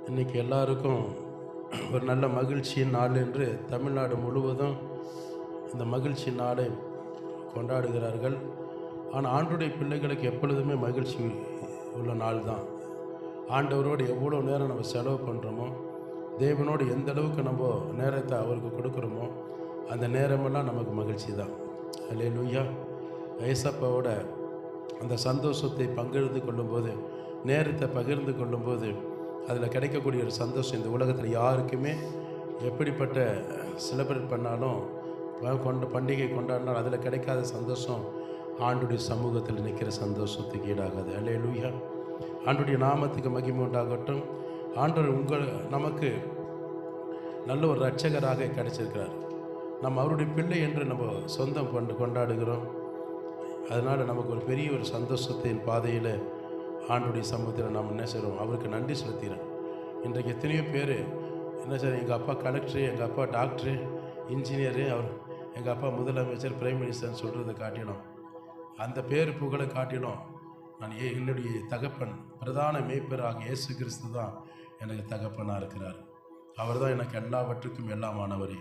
இன்றைக்கி எல்லாருக்கும் ஒரு நல்ல மகிழ்ச்சியின் நாள் என்று தமிழ்நாடு முழுவதும் இந்த மகிழ்ச்சி நாளை கொண்டாடுகிறார்கள். ஆனால் ஆண்டுடைய பிள்ளைகளுக்கு எப்பொழுதுமே மகிழ்ச்சி உள்ள நாள் தான். ஆண்டவரோடு எவ்வளோ நேரம் நம்ம செலவு பண்ணுறோமோ, தேவனோடு எந்த அளவுக்கு நம்ம நேரத்தை அவருக்கு கொடுக்குறோமோ அந்த நேரமெல்லாம் நமக்கு மகிழ்ச்சி தான். அல்லேலூயா. ஏசப்பாவோட அந்த சந்தோஷத்தை பகிர்ந்து கொள்ளும்போது, நேரத்தை பகிர்ந்து கொள்ளும்போது அதில் கிடைக்கக்கூடிய ஒரு சந்தோஷம் இந்த உலகத்தில் யாருக்குமே எப்படிப்பட்ட செலிப்ரேட் பண்ணாலும் பண்டிகை கொண்டாடினாலும் அதில் கிடைக்காத சந்தோஷம் ஆண்டுடைய சமூகத்தில் நிற்கிற சந்தோஷத்துக்கு ஈடாகாது. அல்லேலூயா. ஆண்டுடைய நாமத்துக்கு மகிமை உண்டாகட்டும். ஆண்டவர் நமக்கு நல்ல ஒரு இரட்சகராக கிடைச்சிருக்கிறார். நம்ம அவருடைய பிள்ளை என்று நம்ம சொந்தம் கொண்டாடுகிறோம். அதனால் நமக்கு ஒரு பெரிய ஒரு சந்தோஷத்தின் பாதையில் ஆண்டுடைய சமூகத்தில் நாம் என்ன செய்கிறோம், அவருக்கு நன்றி செலுத்துகிறோம். இன்றைக்கு எத்தனையோ பேர் என்ன செய்ய, எங்கள் அப்பா கலெக்டரு, எங்கள் அப்பா டாக்டரு, இன்ஜினியரு, எங்கள் அப்பா முதலமைச்சர், பிரைம் மினிஸ்டர்னு சொல்கிறத காட்டினோம், அந்த பேர் புகழை காட்டினோம். நான் என்னுடைய தகப்பன் பிரதான மேய்ப்பராக இயேசு கிறிஸ்து தான் எனக்கு தகப்பனாக இருக்கிறார். அவர் தான் எனக்கு எல்லாவற்றுக்கும் எல்லாமானவர்.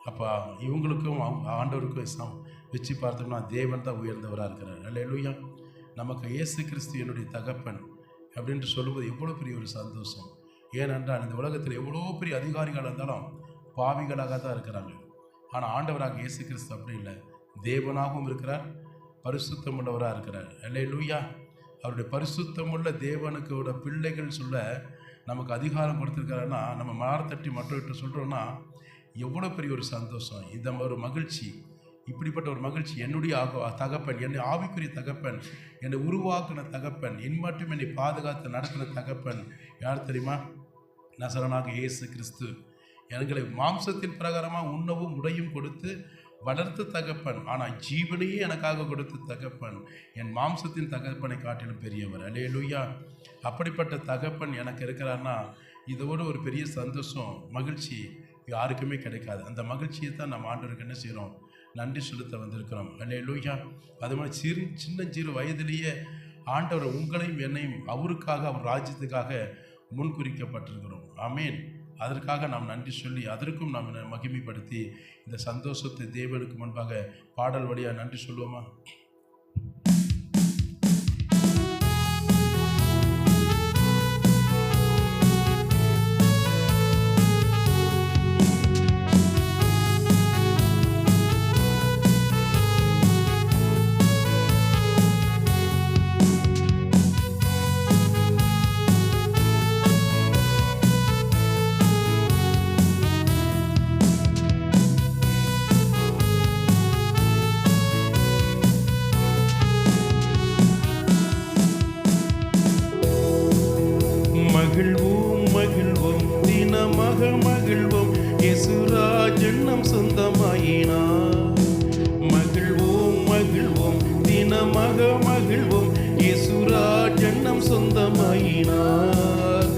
அப்போ இவங்களுக்கும் ஆண்டவருக்கும் வச்சு பார்த்தோம்னா தேவன் தான் உயர்ந்தவராக இருக்கிறார். அல்லேலூயா. நமக்கு இயேசு கிறிஸ்து என்னுடைய தகப்பன் அப்படின்ட்டு சொல்லும்போது எவ்வளோ பெரிய ஒரு சந்தோஷம். ஏனென்றால் இந்த உலகத்தில் எவ்வளோ பெரிய அதிகாரிகள் இருந்தாலும் பாவிகளாக தான் இருக்கிறாங்க. ஆனால் ஆண்டவராக இயேசு கிறிஸ்து அப்படி இல்லை, தேவனாகவும் இருக்கிறார், பரிசுத்தமுள்ளவராக இருக்கிறார். அல்லேலூயா. அவருடைய பரிசுத்தமுள்ள தேவனுக்கோட பிள்ளைகள் சொல்ல நமக்கு அதிகாரம் கொடுத்துருக்காருன்னா, நம்ம மாரத்தட்டி மற்றவர்கிட்ட சொல்கிறோன்னா எவ்வளோ பெரிய ஒரு சந்தோஷம். இந்த ஒரு மகிழ்ச்சி, இப்படிப்பட்ட ஒரு மகிழ்ச்சி என்னுடைய தகப்பன், என்னை ஆவிக்குரிய தகப்பன், என்னை உருவாக்கின தகப்பன், மட்டும் என்னை பாதுகாத்து நடத்தின தகப்பன் யார் தெரியுமா? நசரனாக இயேசு கிறிஸ்து. எங்களை மாம்சத்தின் பிரகாரமாக உண்ணவும் உடையும் கொடுத்து வளர்த்த தகப்பன், ஆனால் ஜீவனையே எனக்காக கொடுத்த தகப்பன், என் மாம்சத்தின் தகப்பனை காட்டிலும் பெரியவர். அல்லேலூயா. அப்படிப்பட்ட தகப்பன் எனக்கு இருக்கிறார்னா இதோட ஒரு பெரிய சந்தோஷம், மகிழ்ச்சி யாருக்குமே கிடைக்காது. அந்த மகிழ்ச்சியை தான் நம்ம ஆண்டவருக்கு என்ன செய்கிறோம், நன்றி செலுத்த வந்திருக்கிறோம். அல்லேலூயா. அது மாதிரி சிறு வயதிலேயே ஆண்டவர் உங்களையும் என்னையும் அவருக்காக, அவர் ராஜ்யத்துக்காக முன்குறிக்கப்பட்டிருக்கிறோம். ஆமேன். அதற்காக நாம் நன்றி சொல்லி அதற்கும் நாம் மகிமைப்படுத்தி இந்த சந்தோஷத்தை தேவனுக்கு முன்பாக பாடல் வழியாக நன்றி சொல்லுவோமா? மகிழ்வோம், இயேசுராஜன் நம் சொந்தமாயினார். மகிழ்வோம், தினமாக மகிழ்வோம், இயேசுராஜன் நம் சொந்தமாயினார்.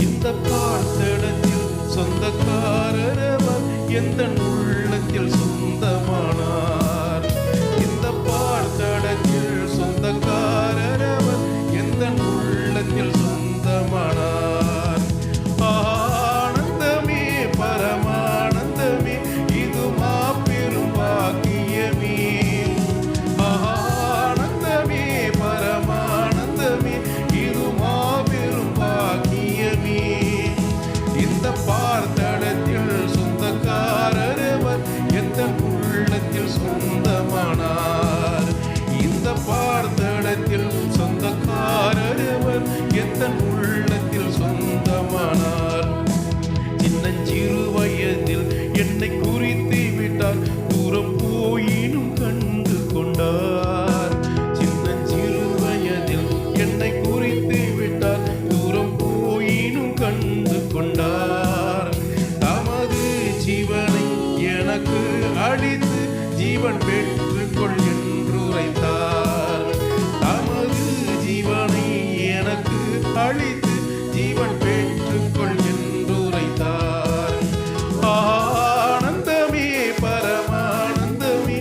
இந்த பாழ்தடத்தில் சொந்தக்காரரவர் எந்த உள்ளத்தில் சொந்தமானார். இந்த பாழ்தடத்தில் சொந்தக்காரரவர் எந்த உள்ளத்தில் சொந்தமானார். சொந்தக்காரரவர் எந்த உள்ளத்தில் சொந்தமானார். சின்னஞ்சிறு வயதில் என்னை குறித்து விட்டார், தூரம் போயினும் கண்டு கொண்டார். சின்னஞ்சிறு வயதில் என்னை குறித்து விட்டார், தூரம் போயினும் கண்டு கொண்டார். தமது ஜீவனை எனக்கு அளித்து ஜீவன் பெற்றுக்கொள் என்று உரைத்தார். தமது ஜீவனை எனக்கு அளித்து ஜீவன் பெற்றுக்கொள் என்று உரைத்தார். ஆனந்தமே, பரமானந்தமே,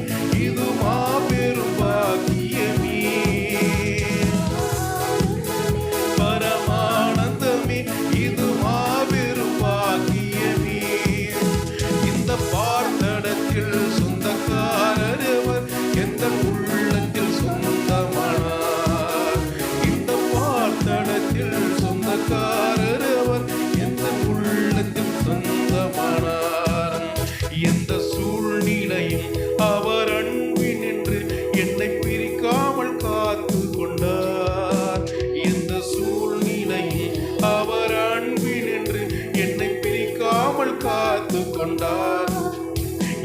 இது மாபெரும் பாக்கியமே. பரமானந்த சொந்தமானார். எந்த சூழ்நிலையும் அவர் அன்பினின்று என்னை பிரிக்காமல் காத்து கொண்டார். எந்த சூழ்நிலையும் அவர் அன்பினின்று என்னை பிரிக்காமல் காத்து கொண்டார்.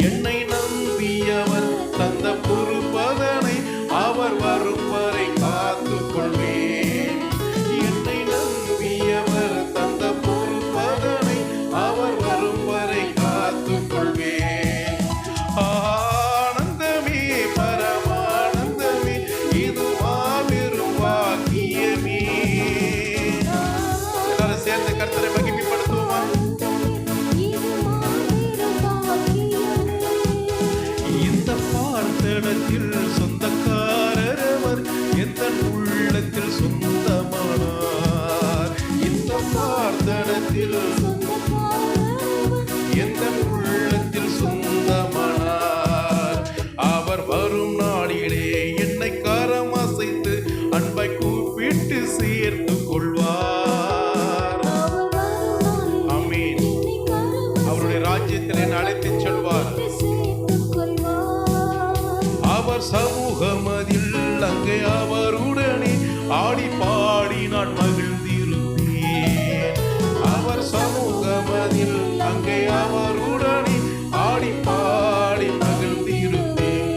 என்னை நம்பியவர் தந்த பொறுப்பதனை அவர் வரும் வரை காத்து கொள்வேன். என்னை நம்பியவர் தந்த பொறுப்பதனை அவர் வரும் வரை காத்து கொள்வேன். ஆனந்தமே பரமானந்தமே இது மாபெரும் பாக்கியமே. சேர்ந்து கர்த்தரை மகிமைப்படுத்துவோமா? இந்த பார்த்தடத்தில் சொந்தக்காரர் அவர் எந்த உள்ளத்தில் சொந்தமானார். இந்த பார்த்தடத்தில் எந்த உள்ளத்தில் சொந்தமானார். அவர் வரும் நாளிலே என்னை கரம் அசைத்து அன்பை கூப்பிட்டு சேர்த்து கொள்வார். ஆமீன். அவருடைய ராஜ்யத்தில் என்னை அழைத்துச் செல்வார். அவர் சமூகமதில் அங்கே அவருடனே ஆடி பாடி நான் மகிழ்ந்திருப்பேன். அவர் சமூகமதில் அங்கே அவருடனே ஆடி பாடி மகிழ்ந்திருப்பேன்.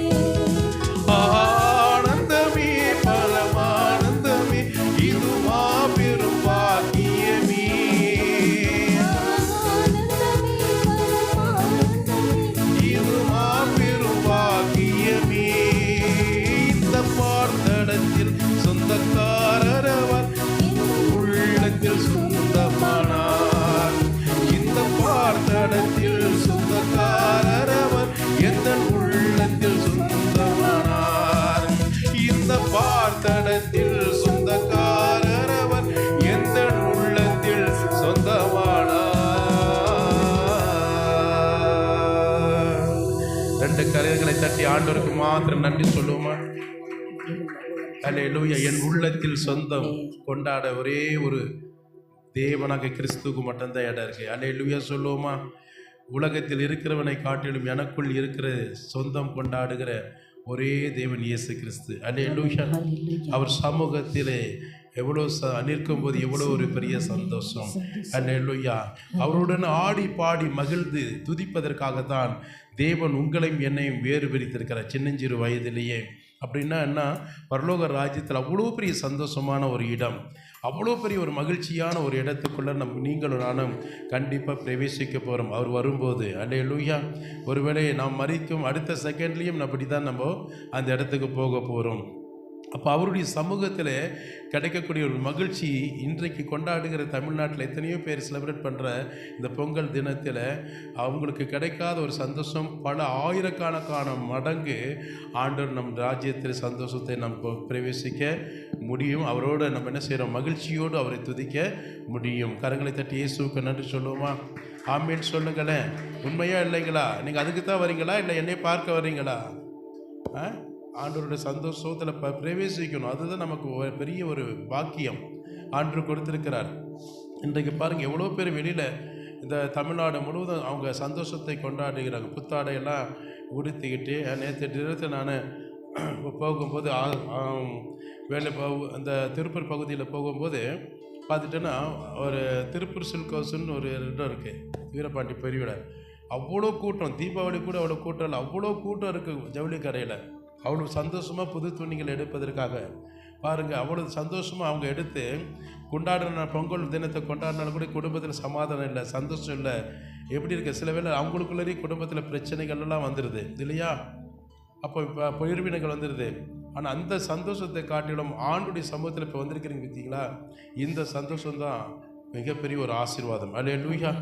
ஆனந்தமே பரமானந்தமே இது மாபெரும் பாக்கியமே. இது மாபெரும் பாக்கியமே. இந்த பார்த்தடத்தில் சொந்தக்காரர் அவர் உள்ளத்தில் சொந்தமானார். இந்த பார்த்தடத்தில் சொந்தக்காரர் அவர் எந்த உள்ளத்தில் சொந்தமானார். இந்த பார்த்தடத்தில் சொந்தக்காரர் அவர் எந்த உள்ளத்தில் சொந்தமானார். ரெண்டு கரங்களை தட்டி ஆண்டவருக்கு மாத்திரம் நன்றி சொல்லுவோமா? அல்லேலூயா. என் உள்ளத்தில் சொந்தம் கொண்டாட ஒரே ஒரு தேவனாக கிறிஸ்துவுக்கு மட்டும்தான் இடம் இருக்கு. அல்லேலூயா சொல்லுவோமா? உலகத்தில் இருக்கிறவனை காட்டிலும் எனக்குள் இருக்கிற சொந்தம் கொண்டாடுகிற ஒரே தேவன் இயேசு கிறிஸ்து. அல்லேலூயா. அவர் சமூகத்திலே எவ்வளோ நிற்கும் போது எவ்வளோ ஒரு பெரிய சந்தோஷம். அல்லேலூயா. அவருடன் ஆடி பாடி மகிழ்ந்து துதிப்பதற்காகத்தான் தேவன் உங்களையும் என்னையும் வேறு பிரித்திருக்கிறார் சின்னஞ்சிறு வயதிலேயே. அப்படின்னா என்ன? பரலோக ராஜ்யத்தில் அவ்வளோ பெரிய சந்தோஷமான ஒரு இடம், அவ்வளோ பெரிய ஒரு மகிழ்ச்சியான ஒரு இடத்துக்குள்ளே நீங்களும் நானும் கண்டிப்பாக பிரவேசிக்க போகிறோம் அவர் வரும்போது. அல்லேலூயா. ஒருவேளை நாம் மறிக்கும் அடுத்த செகண்ட்லேயும் அப்படி தான் நம்ம அந்த இடத்துக்கு போக போகிறோம். அப்போ அவருடைய சமூகத்தில் கிடைக்கக்கூடிய ஒரு மகிழ்ச்சி இன்றைக்கு கொண்டாடுகிற தமிழ்நாட்டில் எத்தனையோ பேர் செலிப்ரேட் பண்ணுற இந்த பொங்கல் தினத்தில் அவங்களுக்கு கிடைக்காத ஒரு சந்தோஷம் பல ஆயிரக்கணக்கான மடங்கு ஆண்டவர் நம் ராஜ்யத்தில் சந்தோஷத்தை நம்ம பிரவேசிக்க முடியும். அவரோடு நம்ம என்ன செய்கிறோம்? மகிழ்ச்சியோடு அவரை துதிக்க முடியும். கரங்களை தட்டி இயேசுவுக்கு நன்றி சொல்லுவோமா? ஆமீன் சொல்லுங்களேன். உண்மையா இல்லைங்களா? நீங்கள் அதுக்கு தான் வரீங்களா இல்லை என்னை பார்க்க வரீங்களா? ஆண்டவருடைய சந்தோஷத்தில் பிரவேசிக்கணும். அதுதான் நமக்கு ஒரு பெரிய ஒரு பாக்கியம் ஆண்டு கொடுத்திருக்கிறார். இன்றைக்கு பாருங்கள் எவ்வளோ பேர் வெளியில் இந்த தமிழ்நாடு முழுவதும் அவங்க சந்தோஷத்தை கொண்டாடுகிறாங்க. புத்தாடையெல்லாம் உடுத்திக்கிட்டு. நேற்று தினத்தை நான் போகும்போது வேலை அந்த திருப்பூர் பகுதியில் போகும்போது பார்த்துட்டேன்னா ஒரு திருப்பூர் சில்க் ஹவுஸ்ன்னு ஒரு இடம் இருக்குது வீரபாண்டி பெரியவிட. அவ்வளோ கூட்டம். தீபாவளி கூட அவ்வளோ கூட்டம் இல்லை, அவ்வளோ கூட்டம் இருக்குது ஜவுளி கடையில். அவ்வளோ சந்தோஷமாக புது துணிகள் எடுப்பதற்காக பாருங்கள். அவ்வளோ சந்தோஷமாக அவங்க எடுத்து கொண்டாடின பொங்கல் தினத்தை கொண்டாடினாலும் கூட குடும்பத்தில் சமாதானம் இல்லை, சந்தோஷம் இல்லை. எப்படி இருக்க? சில வேளை அவங்களுக்குள்ளேயே குடும்பத்தில் பிரச்சனைகள்லாம் வந்துடுது இல்லையா? அப்போ இப்போ பொயிர்வினைகள் வந்துடுது. ஆனால் அந்த சந்தோஷத்தை காட்டிலும் ஆண்டுடைய சமூகத்தில் இப்போ வந்திருக்கிறீங்க பார்த்தீங்களா? இந்த சந்தோஷம்தான் மிகப்பெரிய ஒரு ஆசீர்வாதம். அல்லேலூயா.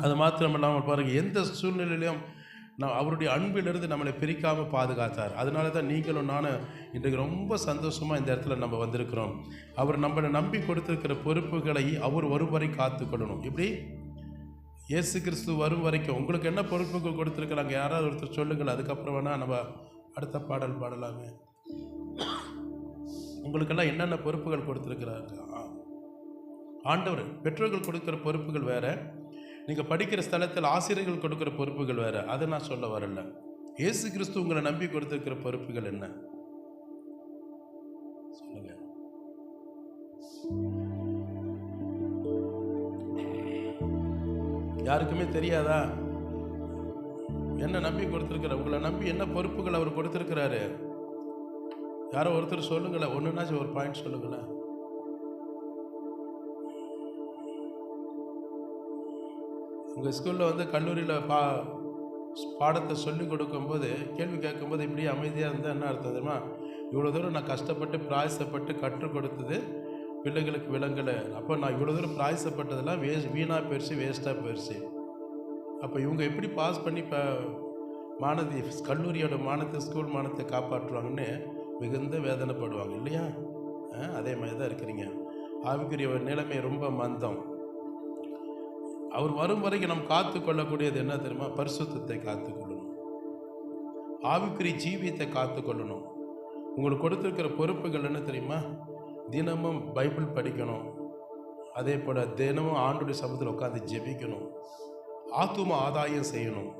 அது மாத்திரம் இல்லாமல் பாருங்கள், எந்த சூழ்நிலையிலும் நான் அவருடைய அன்பிலிருந்து நம்மளை பிரிக்காமல் பாதுகாத்தார். அதனால தான் நீங்களும் நானும் இன்றைக்கு ரொம்ப சந்தோஷமாக இந்த இடத்துல நம்ம வந்திருக்கிறோம். அவர் நம்மளை நம்பி கொடுத்துருக்கிற பொறுப்புகளை அவர் வரும் வரை காத்துக்கொள்ளணும். இப்படி இயேசு கிறிஸ்து வரும் வரைக்கும் உங்களுக்கு என்ன பொறுப்புகள் கொடுத்துருக்குறாங்க? யாராவது ஒருத்தர் சொல்லுங்கள், அதுக்கப்புறம் வேணால் நம்ம அடுத்த பாடல் பாடலாமே. உங்களுக்கெல்லாம் என்னென்ன பொறுப்புகள் கொடுத்துருக்கிறாங்க ஆண்டவர்? பெற்றோர்கள் கொடுக்குற பொறுப்புகள் வேறு, நீங்கள் படிக்கிற ஸ்தலத்தில் ஆசிரியர்கள் கொடுக்குற பொறுப்புகள் வேறு, அதை நான் சொல்ல வரல. இயேசு கிறிஸ்து உங்களை நம்பி கொடுத்துருக்கிற பொறுப்புகள் என்ன சொல்லுங்க. யாருக்குமே தெரியாதா? என்ன நம்பி கொடுத்துருக்கிற, உங்களை நம்பி என்ன பொறுப்புகள் அவர் கொடுத்துருக்கிறாரு? யாரோ ஒருத்தர் சொல்லுங்களேன், ஒன்றுனாச்சும் ஒரு பாயிண்ட் சொல்லுங்களேன். உங்கள் ஸ்கூலில் வந்து கல்லூரியில் பாடத்தை சொல்லிக் கொடுக்கும்போது கேள்வி கேட்கும்போது இப்படியே அமைதியாக இருந்தால் என்ன அர்த்தம் தெரியுமா? இவ்வளோ தூரம் நான் கஷ்டப்பட்டு பிராயசப்பட்டு கற்றுக் கொடுத்தது பிள்ளைகளுக்கு விளங்கலை, அப்போ நான் இவ்வளோ தூரம் பிராயசப்பட்டதெல்லாம் வீணாக போயிடுச்சு, வேஸ்ட்டாக போயிடுச்சு. அப்போ இவங்க எப்படி பாஸ் பண்ணி இப்போ மானதி கல்லூரியோட மானத்தை ஸ்கூல் மானத்தை காப்பாற்றுவாங்கன்னு மிகுந்த வேதனைப்படுவாங்க இல்லையா? அதே மாதிரி தான் இருக்கிறீங்க. ஆவிக்குரிய நிலைமை ரொம்ப மந்தம். அவர் வரும் வரைக்கும் நாம் காத்து கொள்ளக்கூடியது என்ன தெரியுமா? பரிசுத்தத்தை காத்துக்கொள்ளணும், ஆவிக்குரிய ஜீவியத்தை காத்துக்கொள்ளணும். உங்களுக்கு கொடுத்துருக்கிற பொறுப்புகள் என்ன தெரியுமா? தினமும் பைபிள் படிக்கணும், அதே போல் தினமும் ஆண்டுடைய சமூகத்தில் உட்காந்து ஜெபிக்கணும், ஆத்தும ஆதாயம் செய்யணும்.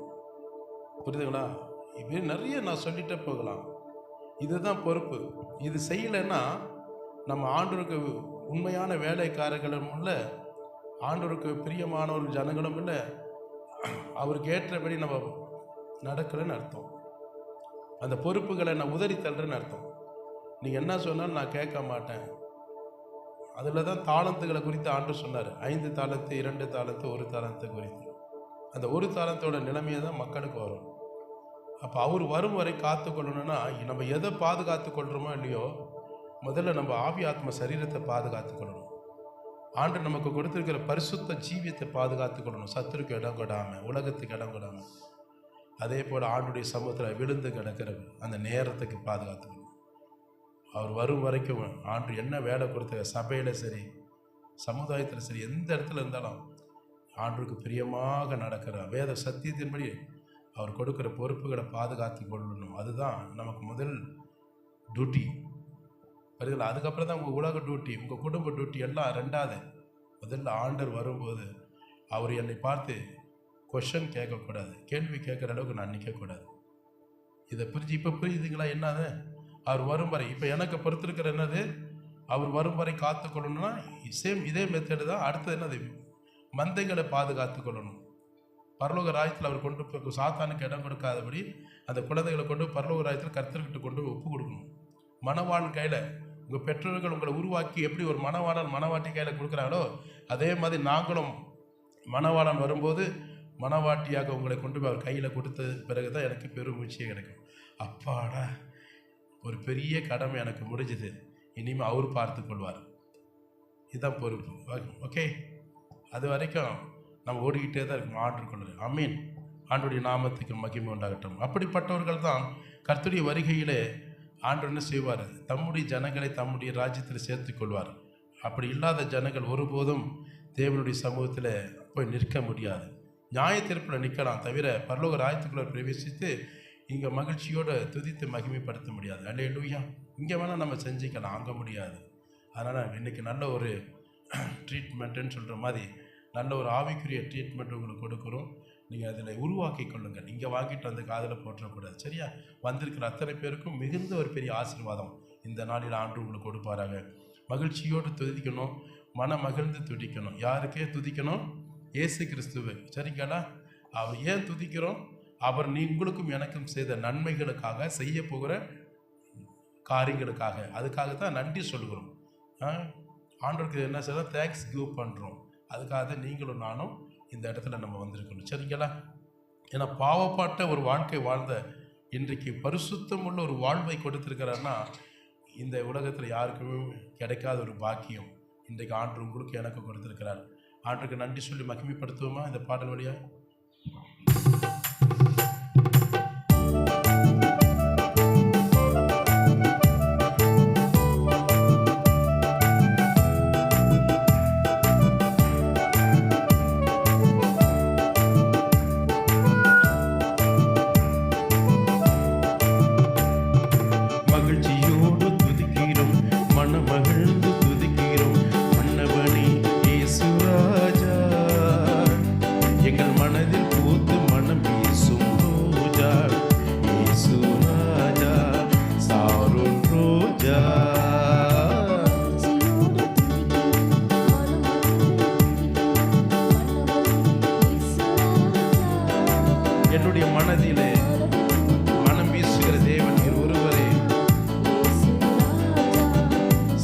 புரியுதுங்களா? இப்படி நிறைய நான் சொல்லிட்டே போகலாம். இதுதான் பொறுப்பு. இது செய்யலைன்னா நம்ம ஆண்டவருக்கு உண்மையான வேலைக்காரர்களும் இல்லை, ஆண்டவருக்கு பிரியமானவர் ஜனங்களும் இல்லை, அவருக்கு ஏற்றபடி நம்ம நடக்கலைன்னு அர்த்தம். அந்த பொறுப்புகளை நான் உதறி தள்ளுறேன்னு அர்த்தம். நீங்கள் என்ன சொன்னாலும் நான் கேட்க மாட்டேன். அதில் தான் தாளந்துகளை குறித்து ஆண்டு சொன்னார். 5 தாளத்து 2 தாளத்து 1 தாளத்தை குறித்து. அந்த 1 தாளத்தோட நிலைமையை தான் மக்களுக்கு வரும். அப்போ அவர் வரும் வரை காத்துக்கொள்ளணும்னா நம்ம எதை பாதுகாத்து கொள்கிறோமோ இல்லையோ, முதல்ல நம்ம ஆவி ஆத்ம சரீரத்தை பாதுகாத்து கொள்ளணும். ஆண்டு நமக்கு கொடுத்துருக்கிற பரிசுத்த ஜீவியத்தை பாதுகாத்து கொள்ளணும், சத்துருக்கு இடம் கொடாமல், உலகத்துக்கு இடம் கொடாமல். அதே போல் ஆண்டுடைய சமூகத்தில் விழுந்து கிடக்கிற அந்த நேரத்துக்கு பாதுகாத்துக்கணும். அவர் வரும் வரைக்கும் ஆண்டு என்ன வேலை கொடுத்த சபையில் சரி, சமுதாயத்தில் சரி, எந்த இடத்துல இருந்தாலும் ஆண்டுக்கு பிரியமாக நடக்கிற வேத சத்தியத்தின்படி அவர் கொடுக்குற பொறுப்புகளை பாதுகாத்து கொள்ளணும். அதுதான் நமக்கு முதல் டியூட்டி. வருதில்லை? அதுக்கப்புறம் தான் உங்கள் உலக டியூட்டி, உங்கள் குடும்ப டியூட்டி எல்லாம் ரெண்டாவது. முதல்ல ஆண்டர் வரும்போது அவர் என்னை பார்த்து கொஷன் கேட்கக்கூடாது, கேள்வி கேட்குற அளவுக்கு நான் நிற்கக்கூடாது. இதை புரிஞ்சு இப்போ புரியுதுங்களா? என்னது அவர் வரும் வரை, இப்போ எனக்கு பொறுத்திருக்கிற என்னது, அவர் வரும் வரை காத்து கொள்ளணும்னா சேம் இதே மெத்தடு தான். அடுத்தது என்னது? மந்தைகளை பாதுகாத்து கொள்ளணும். பரலோக ராயத்தில் அவர் கொண்டு சாத்தானுக்கு இடம் கொடுக்காதபடி அந்த குழந்தைகளை கொண்டு பரலோக ராயத்தில் கர்த்தர்கிட்ட கொண்டு ஒப்பு கொடுக்கணும். மணவாளன் கையில், உங்கள் பெற்றோர்கள் உங்களை உருவாக்கி எப்படி ஒரு மணவாளன் மணவாட்டி கையில் கொடுக்குறாங்களோ, அதே மாதிரி நாங்களும் மணவாளன் வரும்போது மணவாட்டியாக உங்களை கொண்டு போய் அவர் கையில் கொடுத்த பிறகு தான் எனக்கு பெரும் முயற்சியே கிடைக்கும். அப்பாடா, ஒரு பெரிய கடமை எனக்கு முடிஞ்சுது, இனிமேல் அவர் பார்த்து கொள்வார். இதுதான் பொறுப்பு. ஓகே, அது வரைக்கும் நம்ம ஓடிக்கிட்டே தான் இருக்கணும். ஆண்டு கொள்ளுது. அமீன். ஆண்டுடைய நாமத்துக்கு மகிமை உண்டாகட்டும். அப்படிப்பட்டவர்கள் தான் கர்த்தருடைய வருகையிலே ஆண்டு என்ன செய்வார்? தம்முடைய ஜனங்களை தம்முடைய ராஜ்யத்தில் சேர்த்து கொள்வார். அப்படி இல்லாத ஜனங்கள் ஒருபோதும் தேவனுடைய சமூகத்தில் போய் நிற்க முடியாது. நியாய தீர்ப்பில் நிற்கலாம் தவிர பரலோக ராஜ்யத்துக்குள்ள பிரவேசித்து இங்கே மகிழ்ச்சியோடு துதித்து மகிமைப்படுத்த முடியாது. அல்லேலூயா. இங்கே வேணால் நம்ம செஞ்சுக்கலாம், அங்கே முடியாது. அதனால் இன்றைக்கி நல்ல ஒரு ட்ரீட்மெண்ட்டுன்னு சொல்கிற மாதிரி நல்ல ஒரு ஆவிக்குரிய ட்ரீட்மெண்ட் உங்களுக்கு கொடுக்குறோம். நீங்கள் அதில் உருவாக்கி கொள்ளுங்கள். இங்கே வாங்கிட்டு வந்து காதில் போற்றக்கூடாது. சரியா? வந்திருக்கிற அத்தனை பேருக்கும் மிகுந்த ஒரு பெரிய ஆசீர்வாதம் இந்த நாளில் ஆண்டு உங்களுக்கு கொடுப்பாராக. மகிழ்ச்சியோடு துதிக்கணும், மன மகிழ்ந்து துதிக்கணும். யாருக்கே துதிக்கணும்? இயேசு கிறிஸ்துவை. சரிங்களா? அவர் ஏன் துதிக்கிறோம்? அவர் உங்களுக்கும் எனக்கும் செய்த நன்மைகளுக்காக, செய்ய போகிற காரியங்களுக்காக, அதுக்காக தான் நன்றி சொல்கிறோம். ஆண்டவருக்கு என்ன செய்யலாம்? தேங்க்ஸ் கிவ் பண்ணுறோம். அதுக்காக தான் நீங்களும் நானும் இந்த இடத்துல நம்ம வந்திருக்கணும். சரிங்களா? ஏன்னா பாவப்பட்ட ஒரு வாழ்க்கை வாழ்ந்த இன்றைக்கு பரிசுத்தம் உள்ள ஒரு வாழ்வை கொடுத்துருக்கிறாருன்னா இந்த உலகத்தில் யாருக்குமே கிடைக்காத ஒரு பாக்கியம் இன்றைக்கு ஆண்டு உங்களுக்கு எனக்கு கொடுத்துருக்கிறார். ஆண்டுக்கு நன்றி சொல்லி மகிமைப்படுத்துவோமா இந்த பாடல் வழியாக? மனதில் பூத்து மனம் வீசும் ரோஜா இயேசு ராஜா சாரோன் ரோஜா. என்னுடைய மனதிலே மனம் வீசுகிற தேவன் நீர் ஒருவரே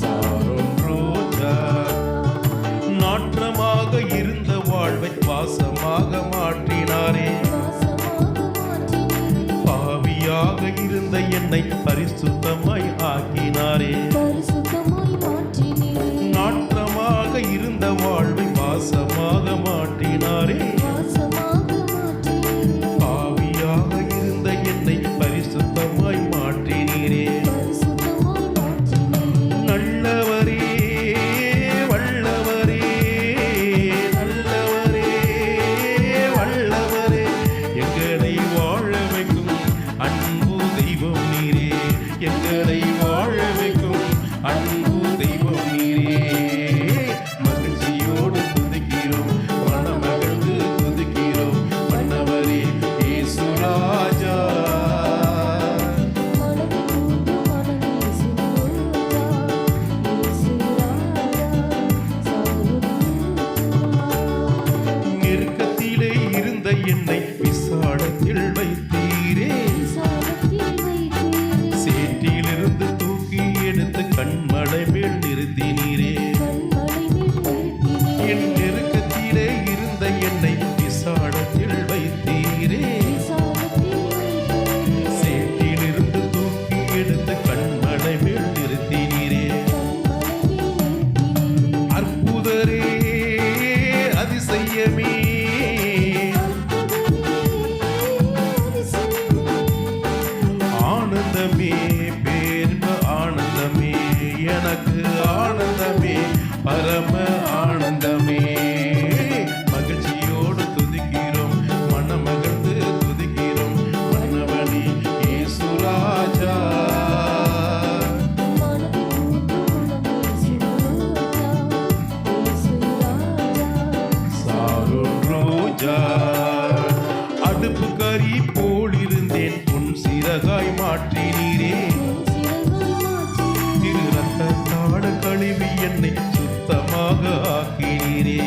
சாரோன் ரோஜா. நாற்றமாக இருந்த வாழ்வை வாசமாக மாற்றினாரே, பாவியாக இருந்த என்னை பரிசுத்தமாய் ஆக்கினாரே. நாற்றமாக இருந்த வாழ்வை வாசமாக மாற்றினாரே, பாவியாக இருந்த என்னை பரிசுத்தமாய் மாற்றினீரே. நல்லவரே வல்லவரே நல்லவரே வல்லவரே எங்களை வாழ வைக்கும் அன்பு தெய்வம் நீரே. எங்களை வாழ வைக்கும் அன்பு தெய்வம் நீரே. மகிழ்ச்சியோடு துதிக்கிறோம், மனமகிழ்ந்து துதிக்கிறோம் மன்னவரே இயேசு ராஜா. நெருக்கத்திலே இருந்த என்னை விசாலத்தில் வைத்தீரே, சேற்றிலிருந்து தூக்கி எடுத்து கண்மலை மேல் நிறுத்தினீரே. என் நெருக்கத்திலே இருந்த என்னை விசாலத்தில் வைத்தீரே, சேற்றிலிருந்து தூக்கி எடுத்து கண்மலை மேல் நிறுத்தினீரே. அற்புதரே அதிசயமே ஆனந்தமே பேர்ப ஆனந்தமே எனக்கு ஆனந்தமே பரம ஆனந்தமே. மகிழ்ச்சியோடு துதிக்கிறோம், மனமகிழ்ந்து துதிக்கிறோம் மன்னவனே இயேசு ராஜா. சாரோன் ரோஜா. அடுப்பு கறி போலிருந்தேன் உன் சிறகாய் மாற்றினீரே. திரு ரத்தத்தாட கழுவி என்னை சுத்தமாக ஆக்கினீரே.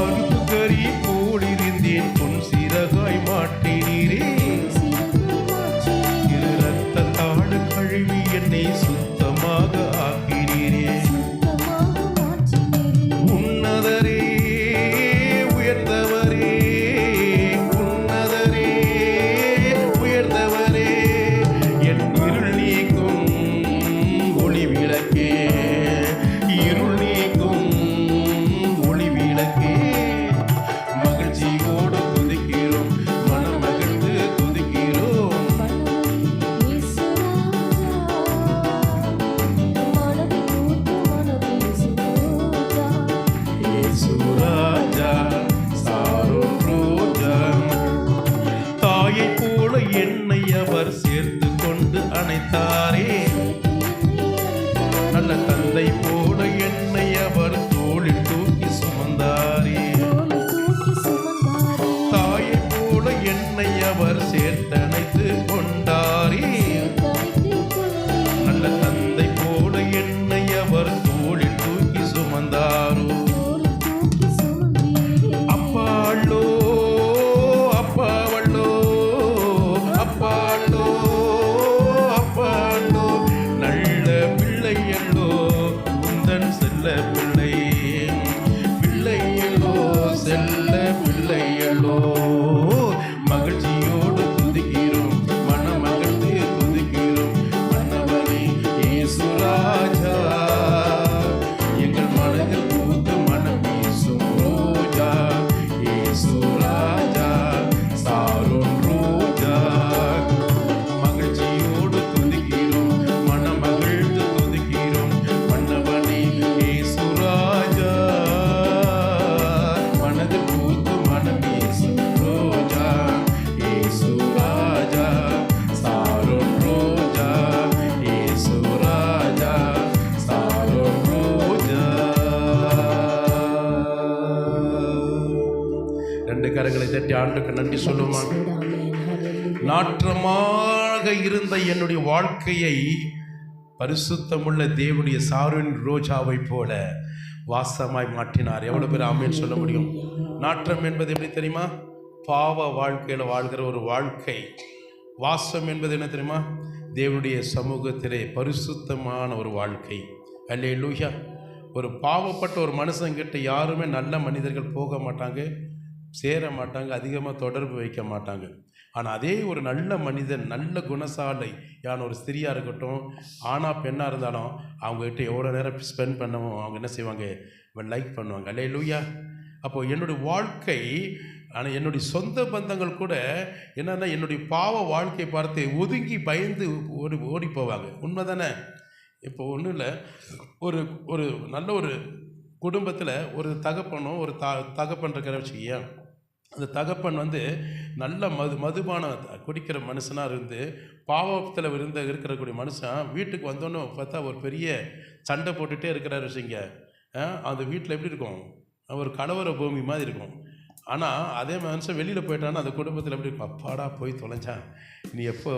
அடுப்பு கறி போலிருந்தேன் உன் சிறகாய் மாற்றினீரே. திரு ரத்தத்தாட கழுவி என்னை சுத்தமாக ஆக்கினீரே. உன்னதரே உயர்ந்தவரே உன்னதரே உயர்ந்தவரே என் இருள் நீக்கும் ஒளி விளக்கே. இருள் நீக்கும் ஒளி விளக்கே. மகிழ்ச்சியோடு துதிக்கிறோம், மனமகிழ்ந்து துதிக்கிறோம். இயேசு ராஜா சாரோன் ரோஜா. தாயைப் போல என்னை அவர் சேர்த்து கொண்டு அணைத்தாரே, நல்ல தந்தை போல என்னை அவர் தோளில் தூக்கி சுமந்தாரே. தாயைப் போல என்னை அவர் சேர்த்தணைத்து கொண்டாரே, நல்ல தந்தை போல என்னை அவர் தோளில் தூக்கி சுமந்தாரோ. அப்பாளோ அப்பாவள்ளோ அப்பாளோ அப்பாளோ நல்ல பிள்ளையல்லோ உந்தன் செல்ல பிள்ளை. பிள்ளையல்லோ செல்ல பிள்ளையல்லோ. மகிழ்ச்சியோடு துதிக்கிறோம், மனமகிழ்ந்து துதிக்கிறோம் மன்னவனே இயேசு ராஜா. எங்கள் மனதில் பூத்து மனம் வீசும் ரோஜா இயேசு ராஜா சாரோன் ரோஜா. மகிழ்ச்சியோடு துதிக்கிறோம், மனமகிழ்ந்து துதிக்கிறோம் மன்னவனே இயேசு ராஜா. மனதில் பூத்து மனம் வீசும் ரோஜா 2 கரங்களை தட்டி ஆண்டுக்கு நன்றி சொல்லுமா. நாற்றமாக இருந்த என்னுடைய வாழ்க்கையை பரிசுத்தமுள்ள தேவனுடைய சாருவின் ரோஜாவை போல வாசமாய் மாற்றினார். எவ்வளவு பேர் ஆமென் சொல்ல முடியும்? நாற்றம் என்பது எப்படி தெரியுமா? பாவ வாழ்க்கையில் வாழ்கிற ஒரு வாழ்க்கை. வாசம் என்பது என்ன தெரியுமா? தேவனுடைய சமூகத்திலே பரிசுத்தமான ஒரு வாழ்க்கை. அல்லேலூயா. ஒரு பாவப்பட்ட ஒரு மனுஷங்கிட்ட யாருமே நல்ல மனிதர்கள் போக மாட்டாங்க, சேர மாட்டாங்க, அதிகமாக தொடர்பு வைக்க மாட்டாங்க. ஆனால் அதே ஒரு நல்ல மனிதன், நல்ல குணசாலை யான் ஒரு ஸ்திரியாக இருக்கட்டும், ஆணாக பெண்ணாக இருந்தாலும் அவங்ககிட்ட எவ்வளோ நேரம் ஸ்பெண்ட் பண்ணவும் அவங்க என்ன செய்வாங்க? லைக் பண்ணுவாங்க. அல்லேலூயா. அப்போது என்னுடைய வாழ்க்கை, ஆனால் என்னுடைய சொந்த பந்தங்கள் கூட என்னென்னா என்னுடைய பாவ வாழ்க்கை பார்த்து ஒதுங்கி பயந்து ஓடி போவாங்க. உண்மை தானே? இப்போ ஒன்றும் இல்லை, ஒரு ஒரு நல்ல ஒரு குடும்பத்தில் ஒரு தகப்பனும் ஒரு தகப்பன் இருக்கிற வச்சுக்கியா, அந்த தகப்பன் நல்ல மதுபானம் குடிக்கிற மனுஷனாக இருந்து பாவத்தில் இருக்கிறக்கூடிய மனுஷன் வீட்டுக்கு வந்தோன்னு பார்த்தா ஒரு பெரிய சண்டை போட்டுகிட்டே இருக்கிறாரு வச்சுங்க. அந்த வீட்டில் எப்படி இருக்கும்? ஒரு கலவர பூமி மாதிரி இருக்கும். ஆனால் அதே மனுஷன் வெளியில் போயிட்டான்னா அந்த குடும்பத்தில் எப்படி இருக்கும்? அப்பாடா போய் தொலைஞ்சான், நீ எப்போ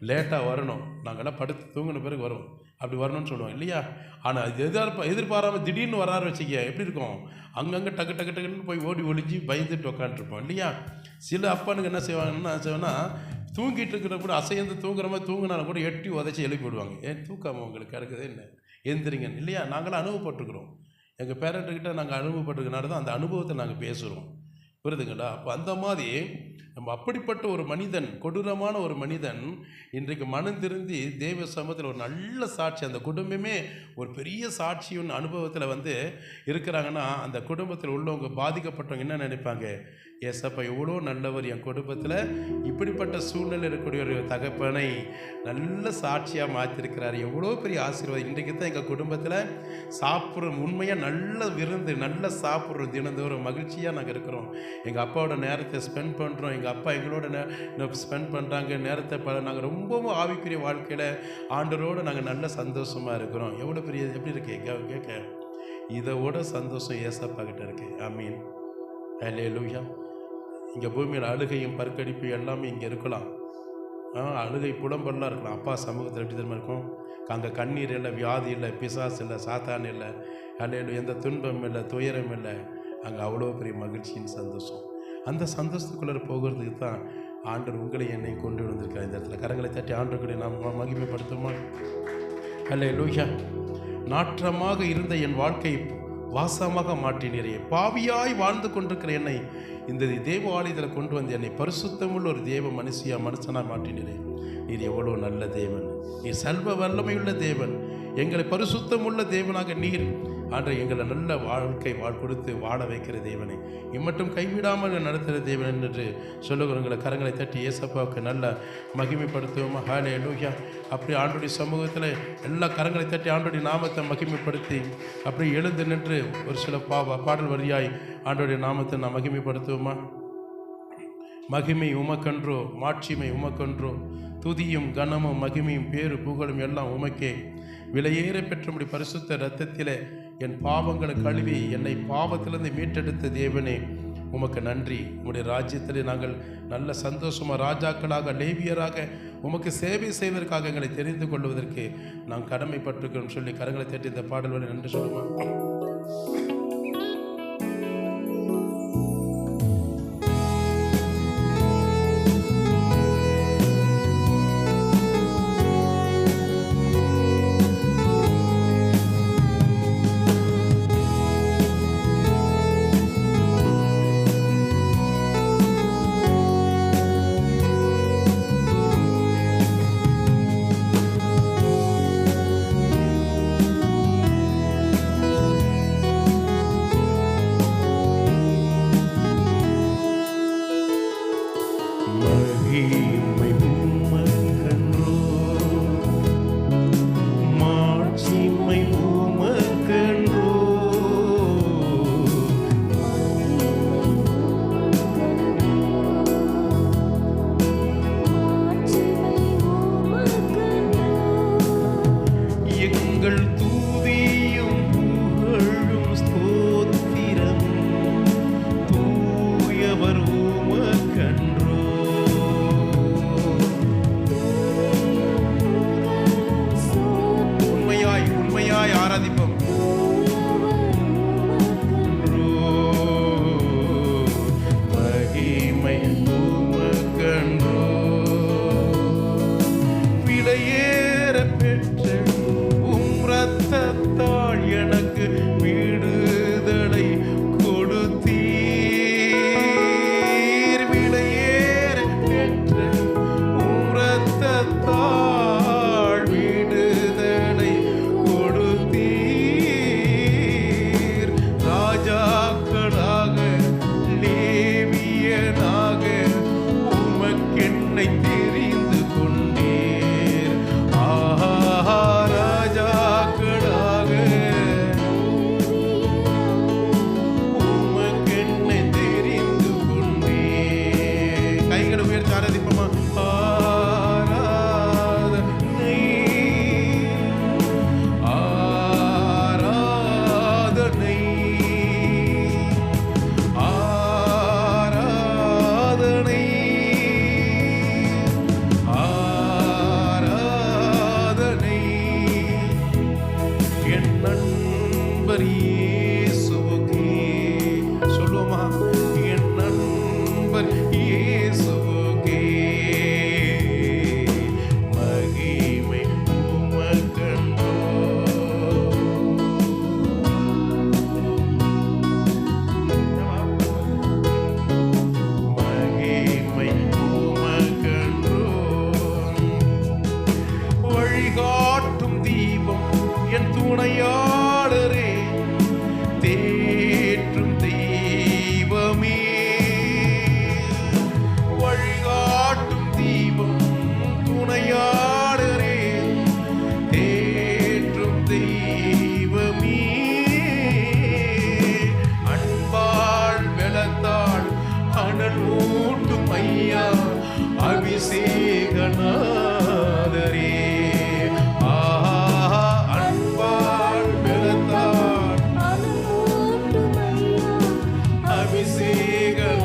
லேட்டாக வரணும், நாங்கள்லாம் படுத்து தூங்கின பிறகு வரும், அப்படி வரணும்னு சொல்லுவோம் இல்லையா? ஆனால் இது எதிர்பாராமல் திடீர்னு வராரு வச்சுக்க, எப்படி இருக்கும்? அங்கங்கே டக்கு டக்கு டக்குன்னு போய் ஓடி ஒளிஞ்சு பயந்துட்டு உட்காந்துருப்போம் இல்லையா? சில அப்பானுக்கு என்ன செய்வாங்கன்னா தூங்கிட்டு இருக்கிற கூட அசைந்து தூங்குற மாதிரி தூங்கினாலும் கூட எட்டி உதச்சி எழுப்பி விடுவாங்க. ஏன் தூக்காமல் உங்களுக்கு கிடக்குது என்ன, எந்திரிங்க இல்லையா? நாங்களாம் அனுபவப்பட்டுருக்குறோம். எங்கள் பேரண்ட்டுக்கிட்ட நாங்கள் அனுபவப்பட்டிருக்கனால தான் அந்த அனுபவத்தை நாங்கள் பேசுகிறோம். புரியுதுங்களா? அப்போ அந்த மாதிரி நம்ம அப்படிப்பட்ட ஒரு மனிதன், கொடூரமான ஒரு மனிதன் இன்றைக்கு மனம் திருந்தி தேவ சமூகத்தில் ஒரு நல்ல சாட்சி, அந்த குடும்பமே ஒரு பெரிய சாட்சியின் அனுபவத்தில் இருக்கிறாங்கன்னா அந்த குடும்பத்தில் உள்ளவங்க பாதிக்கப்பட்டவங்க என்ன நினைப்பாங்க? ஏசப்பா எவ்வளோ நல்லவர், என் குடும்பத்தில் இப்படிப்பட்ட சூழ்நிலை இருக்கக்கூடிய ஒரு தகப்பனை நல்ல சாட்சியாக மாற்றிருக்கிறார், எவ்வளோ பெரிய ஆசீர்வாதம். இன்றைக்கு தான் எங்கள் குடும்பத்தில் சாப்பிட்ற உண்மையாக நல்ல விருந்து, நல்ல சாப்பிட்றோம், தினந்தோறும் மகிழ்ச்சியாக நாங்கள் இருக்கிறோம். எங்கள் அப்பாவோட நேரத்தை ஸ்பெண்ட் பண்ணுறோம், எங்கள் அப்பா எங்களோட ஸ்பெண்ட் பண்ணுறாங்க நேரத்தை. நாங்கள் ரொம்பவும் ஆவிக்குரிய வாழ்க்கையில் ஆண்டரோடு நாங்கள் நல்ல சந்தோஷமாக இருக்கிறோம். எவ்வளோ பெரிய எப்படி இருக்கு கேட்க? இதோட சந்தோஷம் ஏசப்பா கிட்ட இருக்கு. ஆமீன். அல்லேலூயா. இங்கே பூமியில் அழுகையும் பற்கடிப்பு எல்லாமே இங்கே இருக்கலாம். அழுகை புலம்பெல்லாம் இருக்கலாம். அப்பா சமூகத்தில் எப்படி தெரியுமா இருக்கும்? அங்கே கண்ணீர் இல்லை, வியாதி இல்லை, பிசாசு இல்லை, சாத்தான் இல்லை, அல்லேலூயா, எந்த துன்பம் இல்லை, துயரம் இல்லை. அங்கே அவ்வளோ பெரிய மகிழ்ச்சியின் சந்தோஷம். அந்த சந்தோஷத்துக்குள்ளே போகிறதுக்கு தான் ஆண்டவர் உங்களை என்னை கொண்டு வந்திருக்கார். இந்த இடத்துல கரங்களை தட்டி ஆண்டவர்களை நாம் மகிமைப்படுத்துமா? அல்லேலூயா. நாற்றமாக இருந்த என் வாழ்க்கை வாசமாக மாற்றினீரே, பாவியாய் வாழ்ந்து கொண்டிருக்கிற என்னை இந்த தேவ ஆலயத்தில் கொண்டு வந்து என்னை பரிசுத்தமுள்ள ஒரு தேவ மனுஷனாக மாற்றினீரே. நீர் எவ்வளோ நல்ல தேவன், நீர் சர்வ வல்லமையுள்ள தேவன், எங்களை பரிசுத்தமுள்ள தேவனாக நீர் ஆண்டை எங்களை நல்ல வாழ்க்கை கொடுத்து வாழ வைக்கிற தேவனை, இம்மட்டும் கைவிடாமல் நடத்துகிற தேவன் என்று சொல்லுகிறவங்களை கரங்களை தட்டி ஏசப்பாவுக்கு நல்ல மகிமைப்படுத்துவோமா? ஹல்லேலூயா. அப்படி ஆண்டுடைய சமூகத்தில் எல்லா கரங்களை தட்டி ஆண்டுடைய நாமத்தை மகிமைப்படுத்தி அப்படி எழுந்து நின்று ஒரு சில பாடல் வரியாய் ஆண்டுடைய நாமத்தை நான் மகிமைப்படுத்துவோமா? மகிமை உமக்கன்றோ, மாட்சிமை உமக்கன்றோ, துதியும் கனமும் மகிமையும் பேரு புகழும் எல்லாம் உமக்கே. விலையேற பெற்றபடி பரிசுத்த இரத்தத்திலே என் பாவங்களை கழுவி என்னை பாவத்திலிருந்து மீட்டெடுத்த தேவனே உமக்கு நன்றி. உம்முடைய ராஜ்யத்திலே நாங்கள் நல்ல சந்தோஷமாக ராஜாக்களாக லேவியராக உமக்கு சேவை செய்வதற்காக எங்களை தெரிந்து கொள்வதற்கு நாம் கடமைப்பட்டிருக்கிறோம் சொல்லி கரங்களை தட்டி இந்த பாடல் வரை நன்றி சொல்லுமா? விலையேற பெற்ற உரத்தத்தாள் விடுதலை கொடுத்தீர். ராஜாக்களாக லேவியனாக உமக்கென்னை தெரிந்து கொண்டீர். ஆஹா, ராஜாக்களாக உமக்கென்னை தெரிந்து கொண்டீர். கைகளை உயர்த்தி ஆராதிப்போமா? ஆராதனை ஆராதனை ஆராதனை ஆராதனை என் நண்பர் இயேசுவுக்கே. சொல்லுவோமா? என் நண்பர் இயேசுவுக்கே மகிமை உமக்கன்றோ. மகிமை உமக்கன்றோ. வழிகாட்டும் தீபம் என் துணையாளரே, தேற்றும் தெய்வமே. வழிகாட்டும் தீபம் துணையாளரே, தேற்றும் தெய்வமே. அன்பாள் வெளத்தாள் அனல் மூட்டும் ஐயா அபிஷேகநாதரே. ஆஹா, அன்பாள் வெளத்தாள்